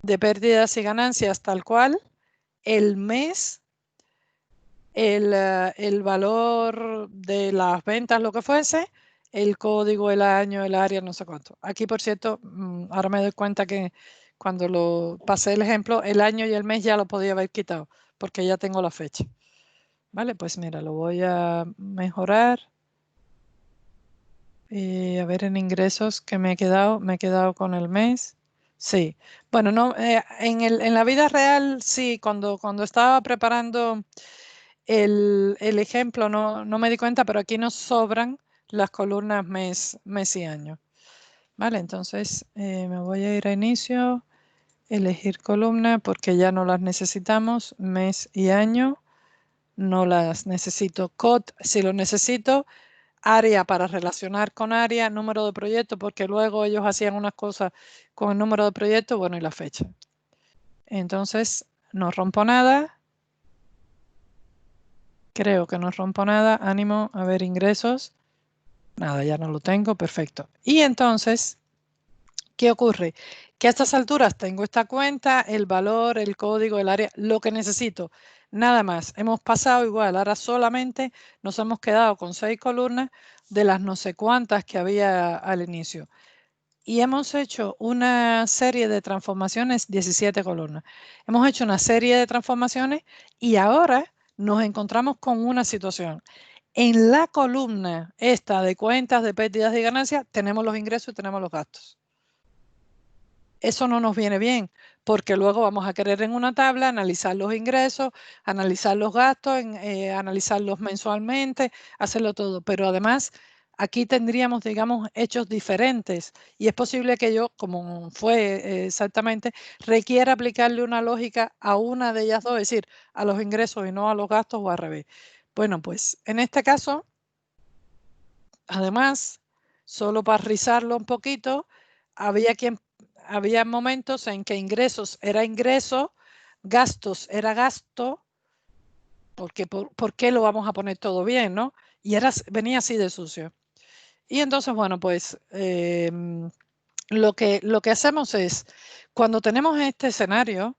de pérdidas y ganancias tal cual, el mes, el valor de las ventas, lo que fuese, el código, el año, el área, no sé cuánto. Aquí, por cierto, ahora me doy cuenta que cuando lo pasé el ejemplo, el año y el mes ya lo podía haber quitado, porque ya tengo la fecha. Vale, pues mira, lo voy a mejorar. A ver en ingresos que me he quedado con el mes. Sí, bueno, no, en la vida real, sí, cuando estaba preparando el ejemplo no me di cuenta, pero aquí nos sobran las columnas mes y año. Vale, entonces me voy a ir a inicio, elegir columna porque ya no las necesitamos, mes y año, no las necesito. Code, si lo necesito. Área para relacionar con área, número de proyecto, porque luego ellos hacían unas cosas con el número de proyecto, bueno, y la fecha. Entonces, no rompo nada. Creo que no rompo nada. Ánimo, a ver, ingresos. Nada, ya no lo tengo, perfecto. Y entonces, ¿qué ocurre? Que a estas alturas tengo esta cuenta, el valor, el código, el área, lo que necesito. Nada más. Hemos pasado igual. Ahora solamente nos hemos quedado con 6 columnas de las no sé cuántas que había al inicio. Y hemos hecho una serie de transformaciones, 17 columnas. Hemos hecho una serie de transformaciones y ahora nos encontramos con una situación. En la columna esta de cuentas, de pérdidas y ganancias, tenemos los ingresos y tenemos los gastos. Eso no nos viene bien, porque luego vamos a querer en una tabla analizar los ingresos, analizar los gastos, analizarlos mensualmente, hacerlo todo. Pero además, aquí tendríamos, digamos, hechos diferentes y es posible que yo, como fue exactamente, requiera aplicarle una lógica a una de ellas dos, es decir, a los ingresos y no a los gastos o al revés. Bueno, pues en este caso, además, solo para rizarlo un poquito, había momentos en que ingresos era ingreso, gastos era gasto, porque ¿por qué lo vamos a poner todo bien, no? Y venía así de sucio. Y entonces, bueno, pues lo que hacemos es, cuando tenemos este escenario,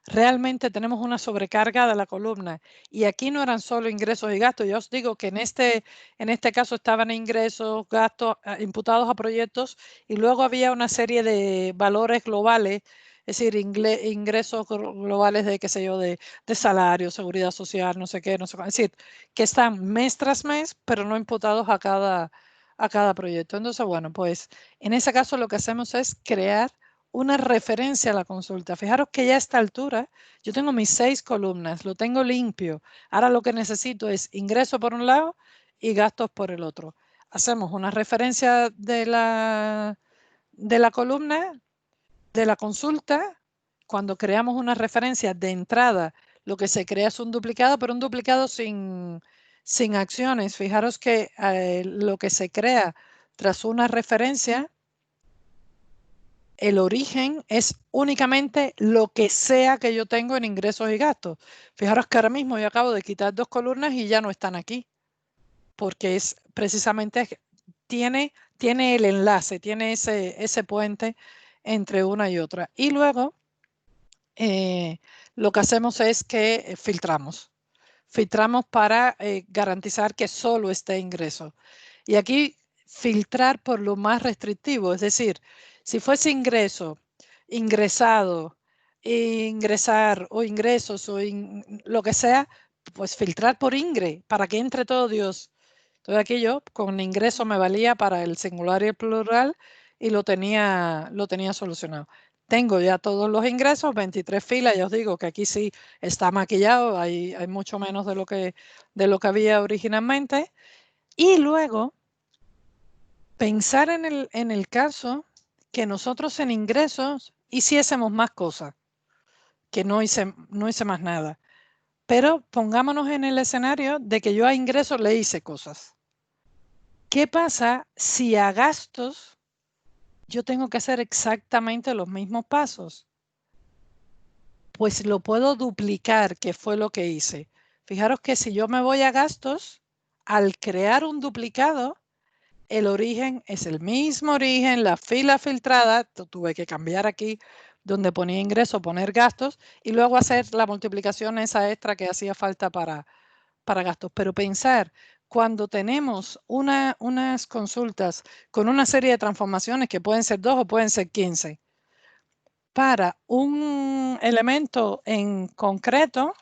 realmente tenemos una sobrecarga de la columna y aquí no eran solo ingresos y gastos. Yo os digo que en este caso estaban ingresos, gastos imputados a proyectos y luego había una serie de valores globales, es decir, ingresos globales de, qué sé yo, de salario, seguridad social, no sé qué, no sé cuál. Es decir, que están mes tras mes, pero no imputados a cada proyecto. Entonces, bueno, pues en ese caso lo que hacemos es crear una referencia a la consulta. Fijaros que ya a esta altura yo tengo mis 6 columnas, lo tengo limpio. Ahora lo que necesito es ingreso por un lado y gastos por el otro. Hacemos una referencia de la columna, de la consulta. Cuando creamos una referencia de entrada, lo que se crea es un duplicado, pero un duplicado sin acciones. Fijaros que lo que se crea tras una referencia, el origen es únicamente lo que sea que yo tengo en ingresos y gastos. Fijaros que ahora mismo yo acabo de quitar 2 columnas y ya no están aquí, porque es precisamente, tiene el enlace, tiene ese puente entre una y otra. Y luego lo que hacemos es que filtramos. Filtramos para garantizar que solo esté ingreso. Y aquí filtrar por lo más restrictivo, es decir, si fuese ingreso, ingresado, ingresar o ingresos o lo que sea, pues filtrar por ingre para que entre todo Dios. Entonces aquí yo con ingreso me valía para el singular y el plural y lo tenía solucionado. Tengo ya todos los ingresos, 23 filas, ya os digo que aquí sí está maquillado, hay mucho menos de lo que había originalmente. Y luego pensar en el caso que nosotros en ingresos hiciésemos más cosas, que no hice más nada. Pero pongámonos en el escenario de que yo a ingresos le hice cosas. ¿Qué pasa si a gastos yo tengo que hacer exactamente los mismos pasos? Pues lo puedo duplicar, que fue lo que hice. Fijaros que si yo me voy a gastos, al crear un duplicado, el origen es el mismo origen, la fila filtrada, tuve que cambiar aquí donde ponía ingreso, poner gastos y luego hacer la multiplicación esa extra que hacía falta para gastos. Pero pensar, cuando tenemos unas consultas con una serie de transformaciones que pueden ser 2 o pueden ser 15, para un elemento en concreto,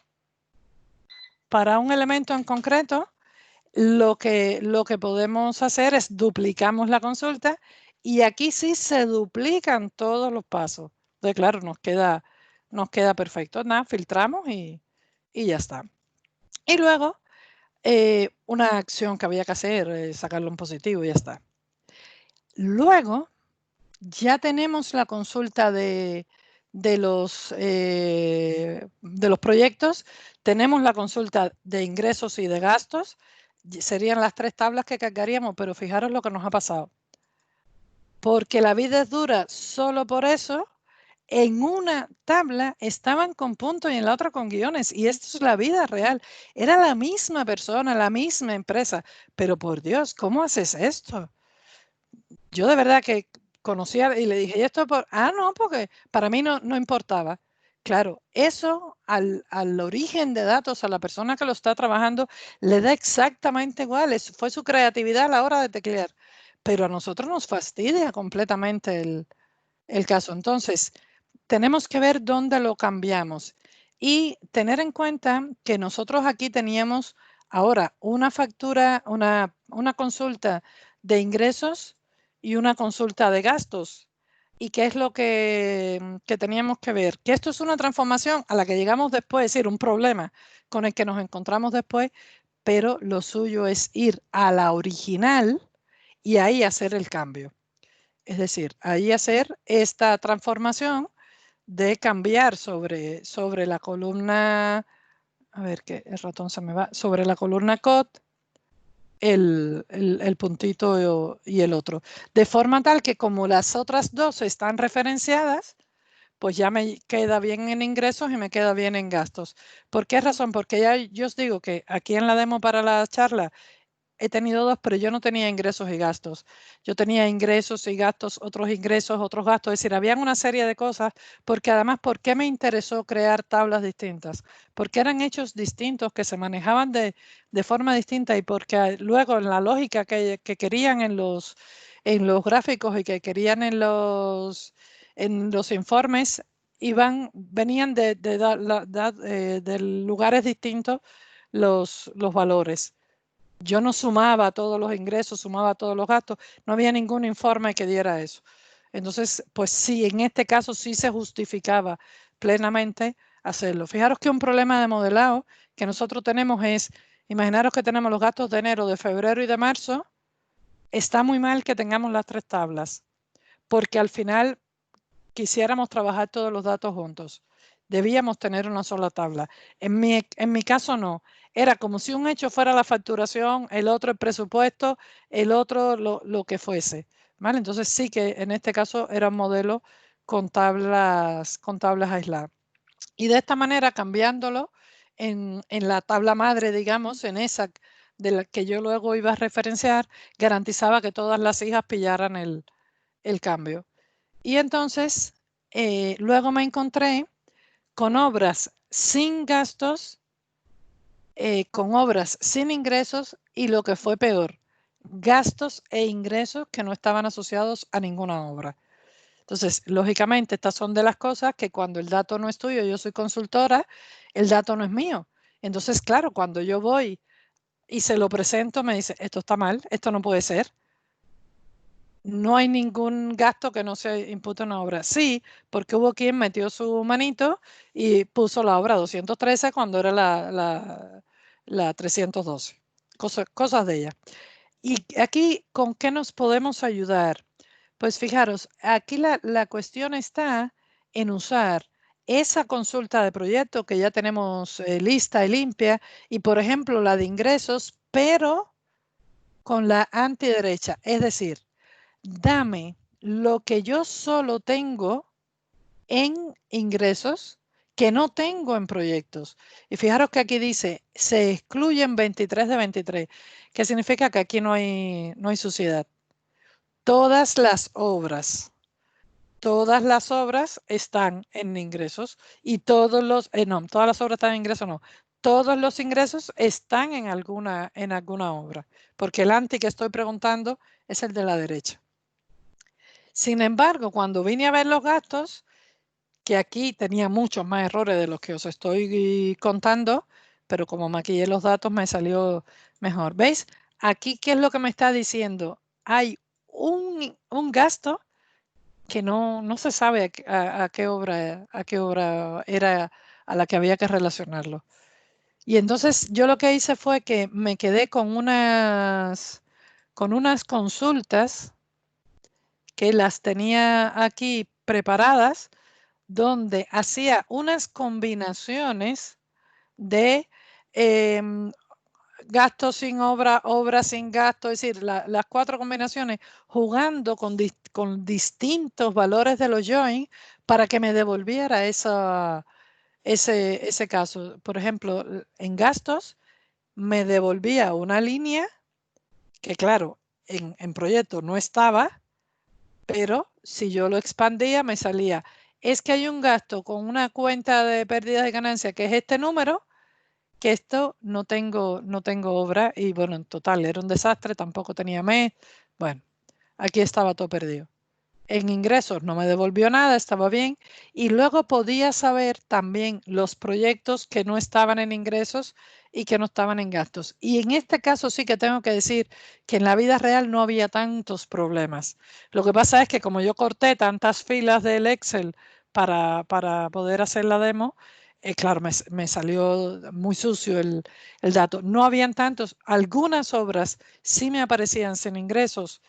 lo que podemos hacer es duplicamos la consulta y aquí sí se duplican todos los pasos. Entonces, claro, nos queda perfecto. Nada, filtramos y ya está. Y luego, una acción que había que hacer, sacarlo en positivo y ya está. Luego, ya tenemos la consulta de los proyectos, tenemos la consulta de ingresos y de gastos, serían las 3 tablas que cargaríamos, pero fijaros lo que nos ha pasado. Porque la vida es dura solo por eso, en una tabla estaban con puntos y en la otra con guiones, y esto es la vida real. Era la misma persona, la misma empresa, pero por Dios, ¿cómo haces esto? Yo de verdad que conocía y le dije, ¿y esto por? Ah, no, porque para mí no importaba. Claro, eso al origen de datos, a la persona que lo está trabajando, le da exactamente igual. Fue su creatividad a la hora de teclear. Pero a nosotros nos fastidia completamente el caso. Entonces, tenemos que ver dónde lo cambiamos y tener en cuenta que nosotros aquí teníamos ahora una factura, una consulta de ingresos y una consulta de gastos. ¿Y qué es lo que teníamos que ver? Que esto es una transformación a la que llegamos después, es decir, un problema con el que nos encontramos después, pero lo suyo es ir a la original y ahí hacer el cambio. Es decir, ahí hacer esta transformación de cambiar sobre la columna, a ver que el ratón se me va, sobre la columna COT, el puntito y el otro. De forma tal que como las otras dos están referenciadas, pues ya me queda bien en ingresos y me queda bien en gastos. ¿Por qué razón? Porque ya yo os digo que aquí en la demo para la charla he tenido 2, pero yo no tenía ingresos y gastos. Yo tenía ingresos y gastos, otros ingresos, otros gastos. Es decir, había una serie de cosas, porque además, ¿por qué me interesó crear tablas distintas? Porque eran hechos distintos que se manejaban de forma distinta y porque luego en la lógica que querían en los gráficos y que querían en los informes, venían de lugares distintos los valores. Yo no sumaba todos los ingresos, sumaba todos los gastos, no había ningún informe que diera eso. Entonces, pues sí, en este caso sí se justificaba plenamente hacerlo. Fijaros que un problema de modelado que nosotros tenemos es, imaginaros que tenemos los gastos de enero, de febrero y de marzo, está muy mal que tengamos las 3 tablas, porque al final quisiéramos trabajar todos los datos juntos. Debíamos tener una sola tabla. En mi caso no. Era como si un hecho fuera la facturación, el otro el presupuesto, el otro lo que fuese. ¿Vale? Entonces sí que en este caso era un modelo con tablas aisladas. Y de esta manera, cambiándolo en la tabla madre, digamos, en esa de la que yo luego iba a referenciar, garantizaba que todas las hijas pillaran el cambio. Y entonces, luego me encontré con obras sin gastos, con obras sin ingresos y lo que fue peor, gastos e ingresos que no estaban asociados a ninguna obra. Entonces, lógicamente, estas son de las cosas que cuando el dato no es tuyo, yo soy consultora, el dato no es mío. Entonces, claro, cuando yo voy y se lo presento, me dice, esto está mal, esto no puede ser. No hay ningún gasto que no se impute a una obra. Sí, porque hubo quien metió su manito y puso la obra 213 cuando era la 312. Cosas de ella. Y aquí, ¿con qué nos podemos ayudar? Pues fijaros, aquí la cuestión está en usar esa consulta de proyecto que ya tenemos lista y limpia y, por ejemplo, la de ingresos, pero con la antiderecha. Es decir, dame lo que yo solo tengo en ingresos que no tengo en proyectos. Y fijaros que aquí dice, se excluyen 23 de 23, que significa que aquí no hay suciedad. Todas las obras están en ingresos y todas las obras están en ingresos, no. Todos los ingresos están en alguna obra, porque el anti que estoy preguntando es el de la derecha. Sin embargo, cuando vine a ver los gastos, que aquí tenía muchos más errores de los que os estoy contando, pero como maquillé los datos me salió mejor. ¿Veis? Aquí, ¿qué es lo que me está diciendo? Hay un gasto que no se sabe a qué obra era a la que había que relacionarlo. Y entonces yo lo que hice fue que me quedé con unas consultas que las tenía aquí preparadas, donde hacía unas combinaciones de gasto sin obra, obra sin gasto, es decir, las 4 combinaciones, jugando con distintos valores de los join para que me devolviera ese caso. Por ejemplo, en gastos me devolvía una línea que, claro, en proyecto no estaba, pero si yo lo expandía me salía, es que hay un gasto con una cuenta de pérdida de ganancia que es este número, que esto no tengo obra, y bueno, en total era un desastre, tampoco tenía mes. Bueno, aquí estaba todo perdido. En ingresos no me devolvió nada, estaba bien. Y luego podía saber también los proyectos que no estaban en ingresos y que no estaban en gastos. Y en este caso sí que tengo que decir que en la vida real no había tantos problemas. Lo que pasa es que como yo corté tantas filas del Excel para poder hacer la demo, claro, me salió muy sucio el dato. No habían tantos. Algunas obras sí me aparecían sin ingresos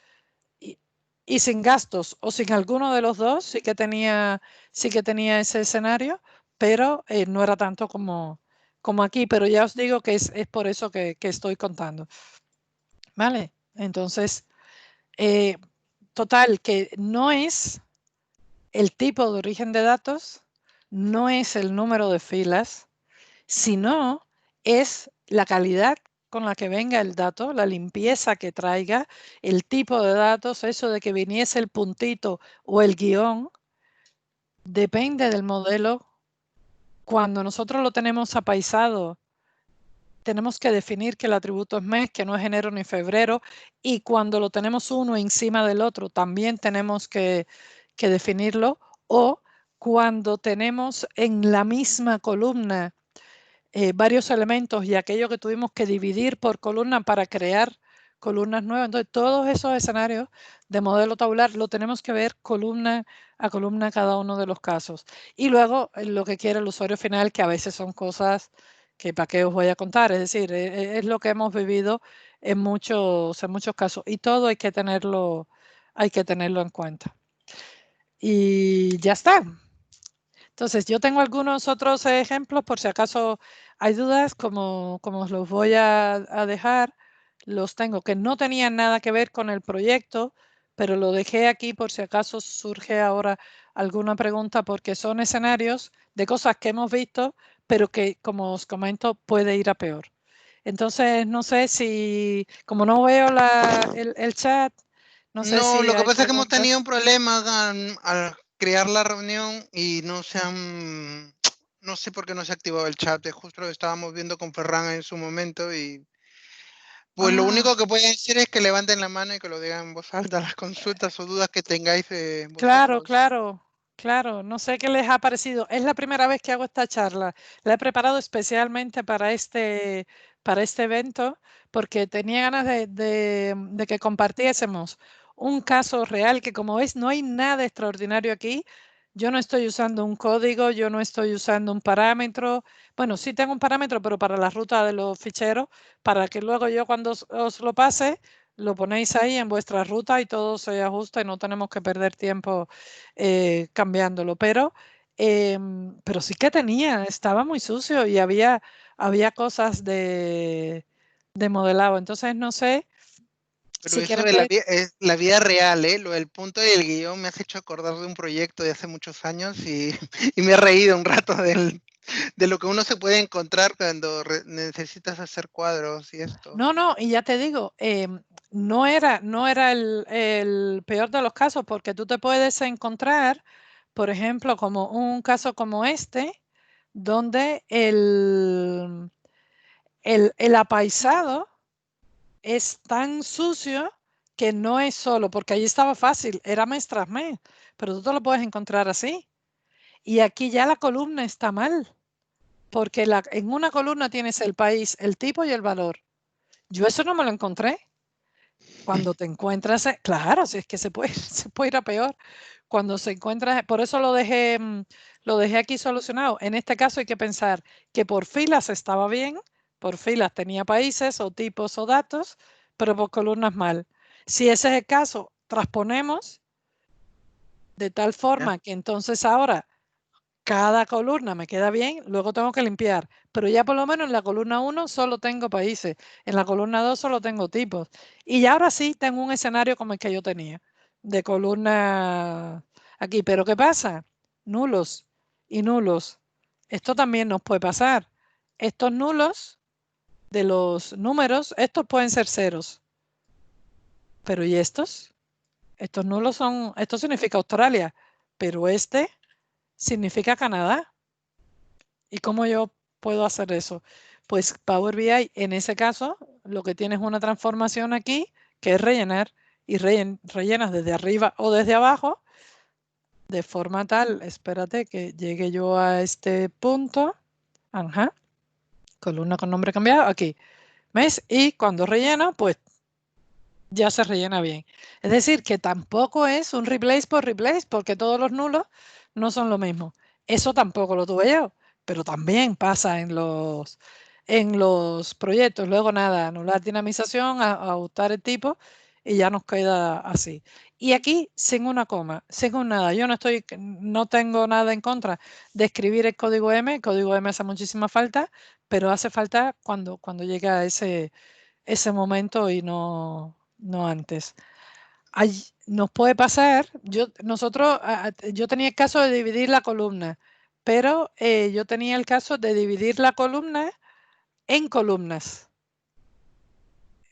y sin gastos, o sin alguno de los dos, sí que tenía ese escenario, pero no era tanto como aquí. Pero ya os digo que es por eso que estoy contando. ¿Vale? Entonces, total, que no es el tipo de origen de datos, no es el número de filas, sino es la calidad con la que venga el dato, la limpieza que traiga, el tipo de datos, eso de que viniese el puntito o el guión, depende del modelo. Cuando nosotros lo tenemos apaisado, tenemos que definir que el atributo es mes, que no es enero ni febrero, y cuando lo tenemos uno encima del otro, también tenemos que definirlo, o cuando tenemos en la misma columna varios elementos y aquello que tuvimos que dividir por columna para crear columnas nuevas. Entonces, todos esos escenarios de modelo tabular lo tenemos que ver columna a columna cada uno de los casos. Y luego lo que quiere el usuario final, que a veces son cosas que para qué os voy a contar, es decir, es lo que hemos vivido en muchos casos, y todo hay que tenerlo en cuenta. Y ya está. Entonces, yo tengo algunos otros ejemplos por si acaso hay dudas, como os los voy a dejar. Los tengo que no tenían nada que ver con el proyecto, pero lo dejé aquí por si acaso surge ahora alguna pregunta, porque son escenarios de cosas que hemos visto, pero que, como os comento, puede ir a peor. Entonces, no sé si, como no veo el chat, no sé No, si lo que hay pasa es que hemos preguntas. tenido un problema al crear la reunión y no sé por qué no se ha activado el chat. Justo lo estábamos viendo con Ferran en su momento y pues lo único que pueden decir es que levanten la mano y que lo digan en voz alta las consultas o dudas que tengáis Claro, vosotros. claro. No sé qué les ha parecido. Es la primera vez que hago esta charla. La he preparado especialmente para este evento, porque tenía ganas de que compartiésemos un caso real que, como veis, no hay nada extraordinario aquí. Yo no estoy usando un código, yo no estoy usando un parámetro. Bueno, sí tengo un parámetro, pero para la ruta de los ficheros, para que luego yo cuando os lo pase, lo ponéis ahí en vuestra ruta y todo se ajusta y no tenemos que perder tiempo cambiándolo. Pero sí que estaba muy sucio y había cosas de modelado. Entonces, no sé Pero si eso quieren de ver. es la vida real, lo del punto y el guión me has hecho acordar de un proyecto de hace muchos años y, y me he reído un rato de lo que uno se puede encontrar cuando necesitas hacer cuadros y esto. No, y ya te digo, no era el peor de los casos, porque tú te puedes encontrar, por ejemplo, como un caso como este, donde el apaisado es tan sucio que no es solo, porque allí estaba fácil, era mes tras mes, pero tú te lo puedes encontrar así. Y aquí ya la columna está mal, porque en una columna tienes el país, el tipo y el valor. Yo eso no me lo encontré. Cuando te encuentras, claro, si es que se puede ir a peor. cuando se encuentra, por eso lo dejé aquí solucionado. En este caso hay que pensar que por filas estaba bien, por filas tenía países o tipos o datos, pero por columnas mal. Si ese es el caso, transponemos de tal forma que entonces ahora cada columna me queda bien, luego tengo que limpiar, pero ya por lo menos en la columna 1 solo tengo países, en la columna 2 solo tengo tipos. Y ya ahora sí tengo un escenario como el que yo tenía, de columna aquí. Pero ¿qué pasa? Nulos y nulos. Esto también nos puede pasar. Estos nulos de los números, estos pueden ser ceros. Pero ¿y estos? Estos nulos son, esto significa Australia, pero este significa Canadá. ¿Y cómo yo puedo hacer eso? Pues Power BI, en ese caso, lo que tienes es una transformación aquí, que es rellenar, y rellenas desde arriba o desde abajo, de forma tal, espérate que llegue yo a este punto, ajá, columna con nombre cambiado, aquí, ¿ves? Y cuando rellena, pues ya se rellena bien. Es decir, que tampoco es un replace por replace, porque todos los nulos no son lo mismo. Eso tampoco lo tuve yo, pero también pasa en los proyectos. Luego nada, anular dinamización, ajustar el tipo y ya nos queda así. Y aquí sin una coma, sin un nada. Yo no tengo nada en contra de escribir el código M. El código M hace muchísima falta, pero hace falta cuando llega ese momento y no antes. Nos puede pasar, yo tenía el caso de dividir la columna, pero yo tenía el caso de dividir la columna en columnas.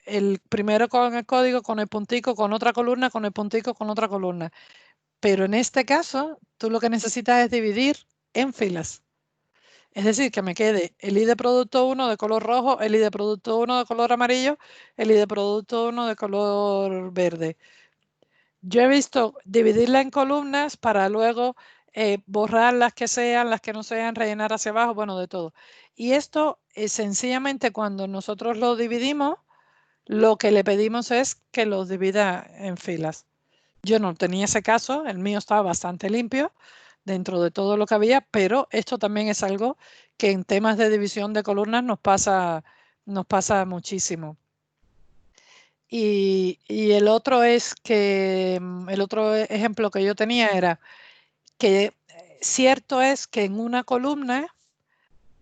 El primero con el código, con el puntico, con otra columna, con el puntico, con otra columna. Pero en este caso, tú lo que necesitas es dividir en filas. Es decir, que me quede el I de producto 1 de color rojo, el I de producto 1 de color amarillo, el I de producto 1 de color verde. Yo he visto dividirla en columnas para luego borrar las que no sean, rellenar hacia abajo, bueno, de todo. Y esto sencillamente cuando nosotros lo dividimos, lo que le pedimos es que los divida en filas. Yo no tenía ese caso, el mío estaba bastante limpio dentro de todo lo que había, pero esto también es algo que en temas de división de columnas nos pasa muchísimo. Y el otro es que, el otro ejemplo que yo tenía era que cierto es que en una columna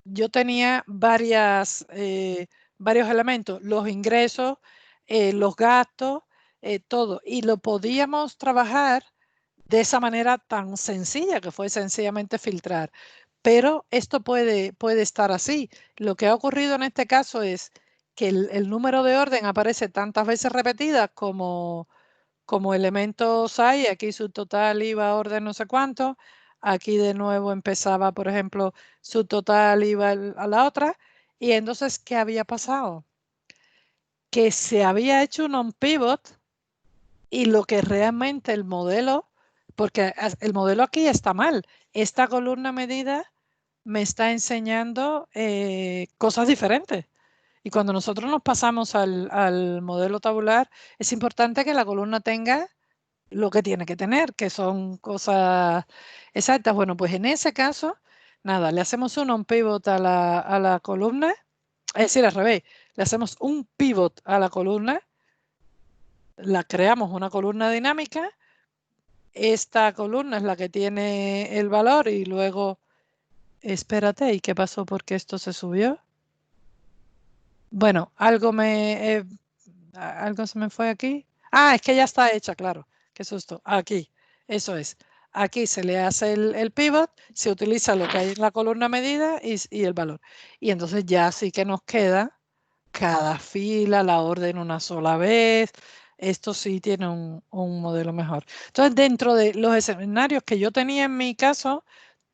yo tenía varios elementos, los ingresos, los gastos, todo, y lo podíamos trabajar de esa manera tan sencilla que fue sencillamente filtrar. Pero esto puede estar así. Lo que ha ocurrido en este caso es que el número de orden aparece tantas veces repetidas como elementos hay. Aquí subtotal, IVA, orden, no sé cuánto. Aquí de nuevo empezaba, por ejemplo, subtotal, IVA a la otra. Y entonces, ¿qué había pasado? Que se había hecho un on-pivot y lo que realmente el modelo, porque el modelo aquí está mal. Esta columna medida me está enseñando cosas diferentes. Y cuando nosotros nos pasamos al modelo tabular, es importante que la columna tenga lo que tiene que tener, que son cosas exactas. Bueno, pues en ese caso, nada, le hacemos un on-pivot a la columna, es decir, al revés, le hacemos un pivot a la columna, la creamos una columna dinámica, esta columna es la que tiene el valor y luego, espérate, ¿y qué pasó porque esto se subió? Bueno, algo se me fue aquí. Ah, es que ya está hecha, claro. Qué susto. Aquí, eso es. Aquí se le hace el pivot, se utiliza lo que hay en la columna medida y el valor. Y entonces ya sí que nos queda cada fila, la orden una sola vez. Esto sí tiene un modelo mejor. Entonces, dentro de los escenarios que yo tenía en mi caso,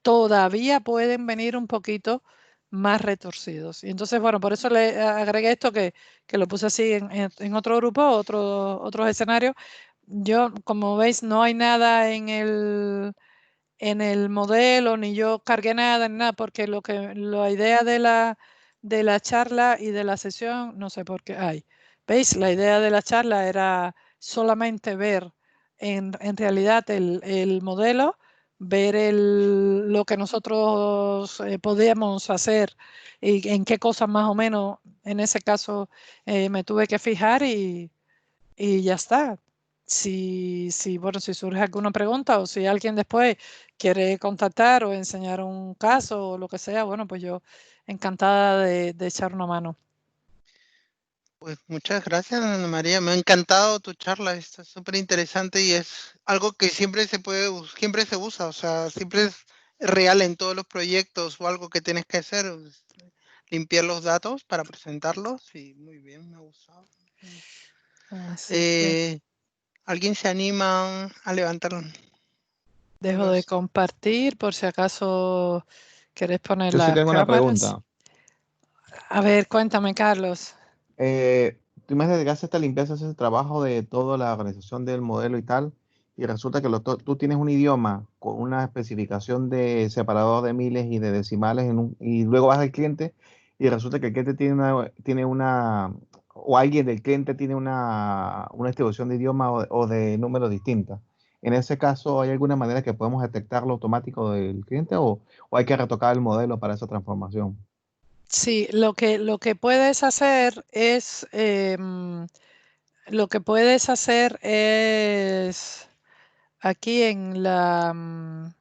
todavía pueden venir un poquito más retorcidos. Y entonces, bueno, por eso le agregué esto que lo puse así en otro grupo, otros escenarios. Yo, como veis, no hay nada en el modelo, ni yo cargué nada, ni nada, porque la idea de la charla y de la sesión, no sé por qué hay. ¿Veis? La idea de la charla era solamente ver en realidad el modelo, ver lo que nosotros podíamos hacer y en qué cosas más o menos, en ese caso, me tuve que fijar y ya está. Bueno, si surge alguna pregunta o si alguien después quiere contactar o enseñar un caso o lo que sea, bueno, pues yo encantada de echar una mano. Pues muchas gracias, Ana María. Me ha encantado tu charla. Está súper interesante y es algo que siempre siempre se usa. O sea, siempre es real en todos los proyectos o algo que tienes que hacer. Limpiar los datos para presentarlos y muy bien, me ha gustado. Así que ¿Alguien se anima a levantar? dejo de compartir por si acaso querés poner Yo sí las tengo una cámaras. pregunta. A ver, cuéntame, Carlos. Tú me dedicaste a esta limpieza, ese trabajo de toda la organización del modelo y tal, y resulta que tú tienes un idioma con una especificación de separador de miles y de decimales y luego vas al cliente y resulta que el cliente o alguien del cliente tiene una distribución de idioma o de números distintas. En ese caso, ¿hay alguna manera que podemos detectarlo automático del cliente o hay que retocar el modelo para esa transformación? Sí, lo que puedes hacer es aquí en la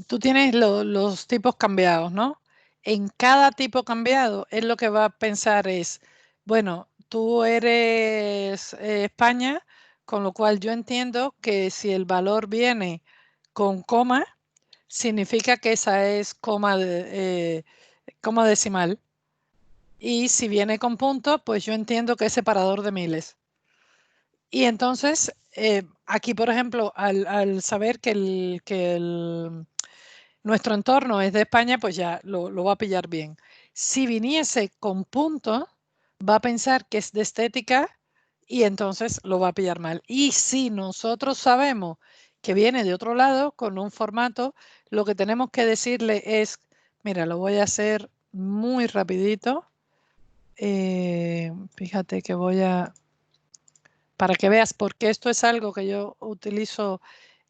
tú tienes los tipos cambiados, ¿no? En cada tipo cambiado, él lo que va a pensar es, bueno, tú eres España, con lo cual yo entiendo que si el valor viene con coma, significa que esa es coma decimal. Y si viene con punto, pues yo entiendo que es separador de miles. Y entonces, aquí, por ejemplo, al saber que nuestro entorno es de España, pues ya lo va a pillar bien. Si viniese con punto, va a pensar que es de estética y entonces lo va a pillar mal. Y si nosotros sabemos que viene de otro lado con un formato, lo que tenemos que decirle es, mira, lo voy a hacer muy rapidito. Fíjate que para que veas, porque esto es algo que yo utilizo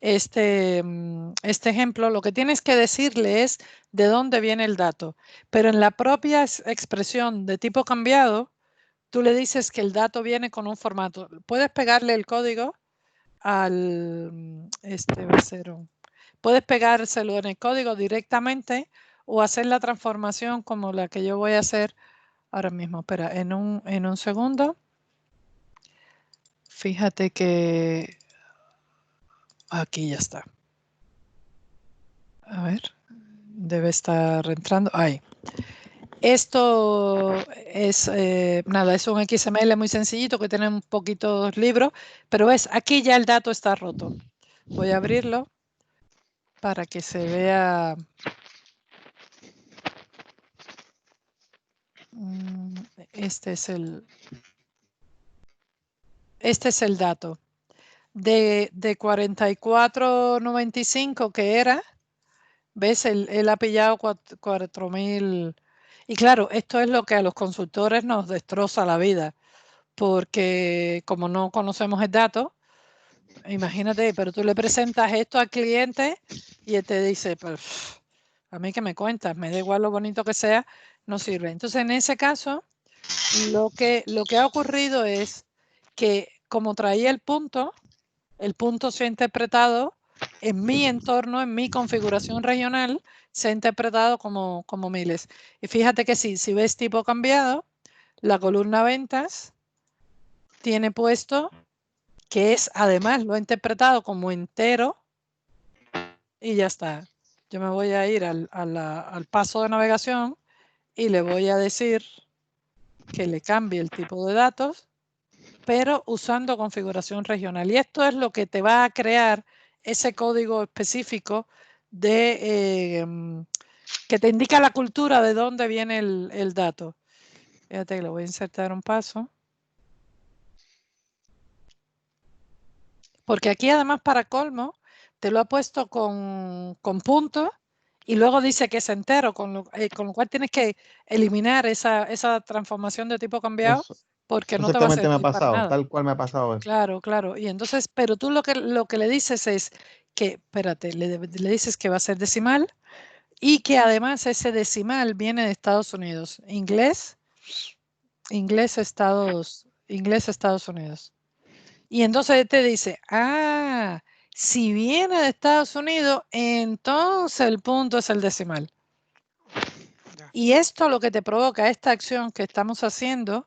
este ejemplo, lo que tienes que decirle es de dónde viene el dato. Pero en la propia expresión de tipo cambiado, tú le dices que el dato viene con un formato. Puedes pegarle el código puedes pegárselo en el código directamente o hacer la transformación como la que yo voy a hacer ahora mismo. Espera, en un segundo. Fíjate que aquí ya está. A ver, debe estar entrando. Ahí. Esto es, nada, es un XML muy sencillito que tiene un poquito libros, pero ves, aquí ya el dato está roto. Voy a abrirlo para que se vea. Este es el dato. De 44.95 que era, ¿ves? Él ha pillado 4.000. Y claro, esto es lo que a los consultores nos destroza la vida, porque como no conocemos el dato, imagínate, pero tú le presentas esto al cliente y él te dice, pues, a mí que me cuentas, me da igual lo bonito que sea, no sirve. Entonces, en ese caso, lo que ha ocurrido es que como traía el punto se ha interpretado en mi entorno, en mi configuración regional, se ha interpretado como miles. Y fíjate que si ves tipo cambiado, la columna ventas tiene puesto que es, además, lo he interpretado como entero y ya está. Yo me voy a ir al paso de navegación y le voy a decir que le cambie el tipo de datos, pero usando configuración regional. Y esto es lo que te va a crear ese código específico que te indica la cultura de dónde viene el dato. Fíjate que lo voy a insertar un paso. Porque aquí además para colmo te lo ha puesto con puntos y luego dice que es entero, con lo cual tienes que eliminar esa transformación de tipo cambiado. porque no te va a Exactamente me ha servir para pasado, nada. tal cual me ha pasado eso. Claro, claro. Y entonces, pero tú lo que le dices es que, espérate, le dices que va a ser decimal y que además ese decimal viene de Estados Unidos. Inglés, Estados Unidos. Y entonces te dice, si viene de Estados Unidos, entonces el punto es el decimal. Ya. Y esto lo que te provoca, esta acción que estamos haciendo,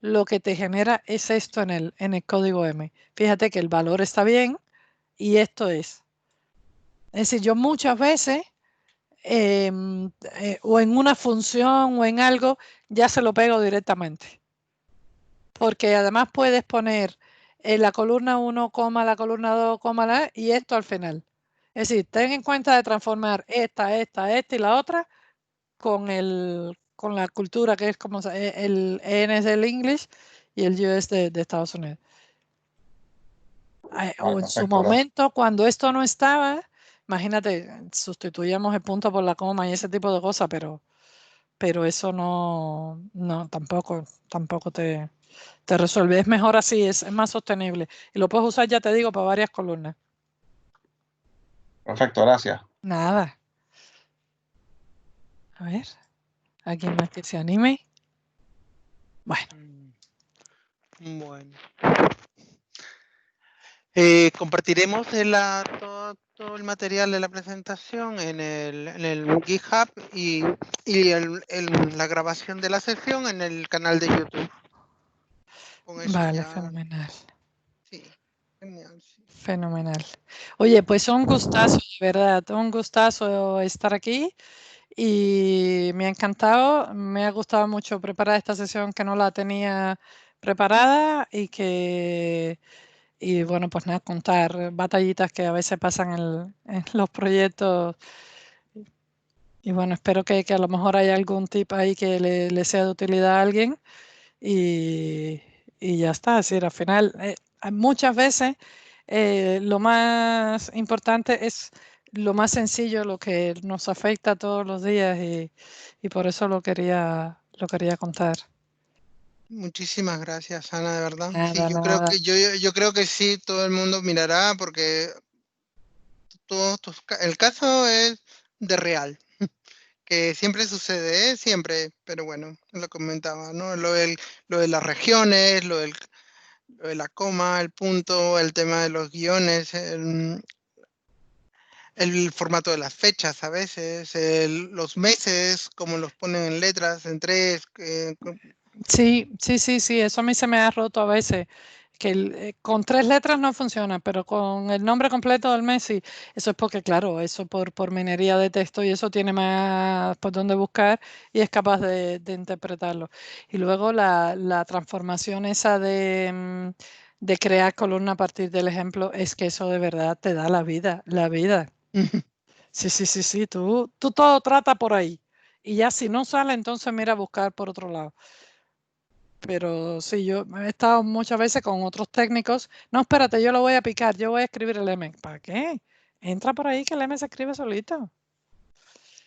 lo que te genera es esto en el código M. Fíjate que el valor está bien y esto es. Es decir, yo muchas veces, o en una función o en algo, ya se lo pego directamente. Porque además puedes poner la columna 1, la columna 2, y esto al final. Es decir, ten en cuenta de transformar esta y la otra con la cultura que es como el EN es del English y el US de Estados Unidos. O en su momento, cuando esto no estaba, imagínate, sustituíamos el punto por la coma y ese tipo de cosas, pero eso no tampoco te resuelve. Es mejor así, es más sostenible. Y lo puedes usar, ya te digo, para varias columnas. Perfecto, gracias. Nada. A ver, ¿alguien más que se anime? Bueno. Bueno. Compartiremos todo el material de la presentación en el GitHub y la grabación de la sesión en el canal de YouTube. Con eso Vale, ya. fenomenal. Sí, genial. Sí. Fenomenal. Oye, pues un gustazo, de verdad, un gustazo estar aquí y me ha encantado, me ha gustado mucho preparar esta sesión que no la tenía preparada y bueno, pues nada, contar batallitas que a veces pasan en los proyectos. Y bueno, espero que a lo mejor haya algún tip ahí que le sea de utilidad a alguien y ya está. Es decir, al final, muchas veces lo más importante es lo más sencillo, lo que nos afecta todos los días y por eso lo quería contar. Muchísimas gracias, Ana, de verdad. Nada, Sí, nada. yo creo que sí, todo el mundo mirará porque el caso es de real, que siempre sucede, ¿eh? Siempre, pero bueno, lo comentaba, ¿no? Lo de las regiones, lo de la coma, el punto, el tema de los guiones, el formato de las fechas a veces, los meses, como los ponen en letras, en 3. Sí, eso a mí se me ha roto a veces, que con 3 letras no funciona, pero con el nombre completo del mes sí. Eso es porque, claro, eso por minería de texto y eso tiene más por dónde buscar y es capaz de interpretarlo. Y luego la transformación esa de crear columna a partir del ejemplo, es que eso de verdad te da la vida. Sí, tú todo trata por ahí. Y ya si no sale, entonces mira a buscar por otro lado. Pero sí, yo he estado muchas veces con otros técnicos. No, espérate, yo lo voy a picar, yo voy a escribir el M. ¿Para qué? Entra por ahí que el M se escribe solito.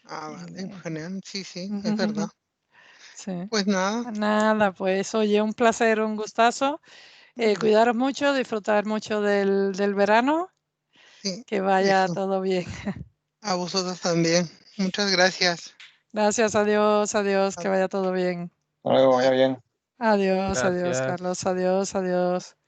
Vale, genial, sí, es Ujú, verdad. Sí. Pues nada. Nada, pues oye, un placer, un gustazo. Cuidaros mucho, disfrutar mucho del verano. Sí, Que vaya eso. todo bien. A vosotros también. Muchas gracias. Gracias, adiós, que vaya todo bien. Hasta luego, vaya bien. Adiós, Gracias. Carlos, adiós.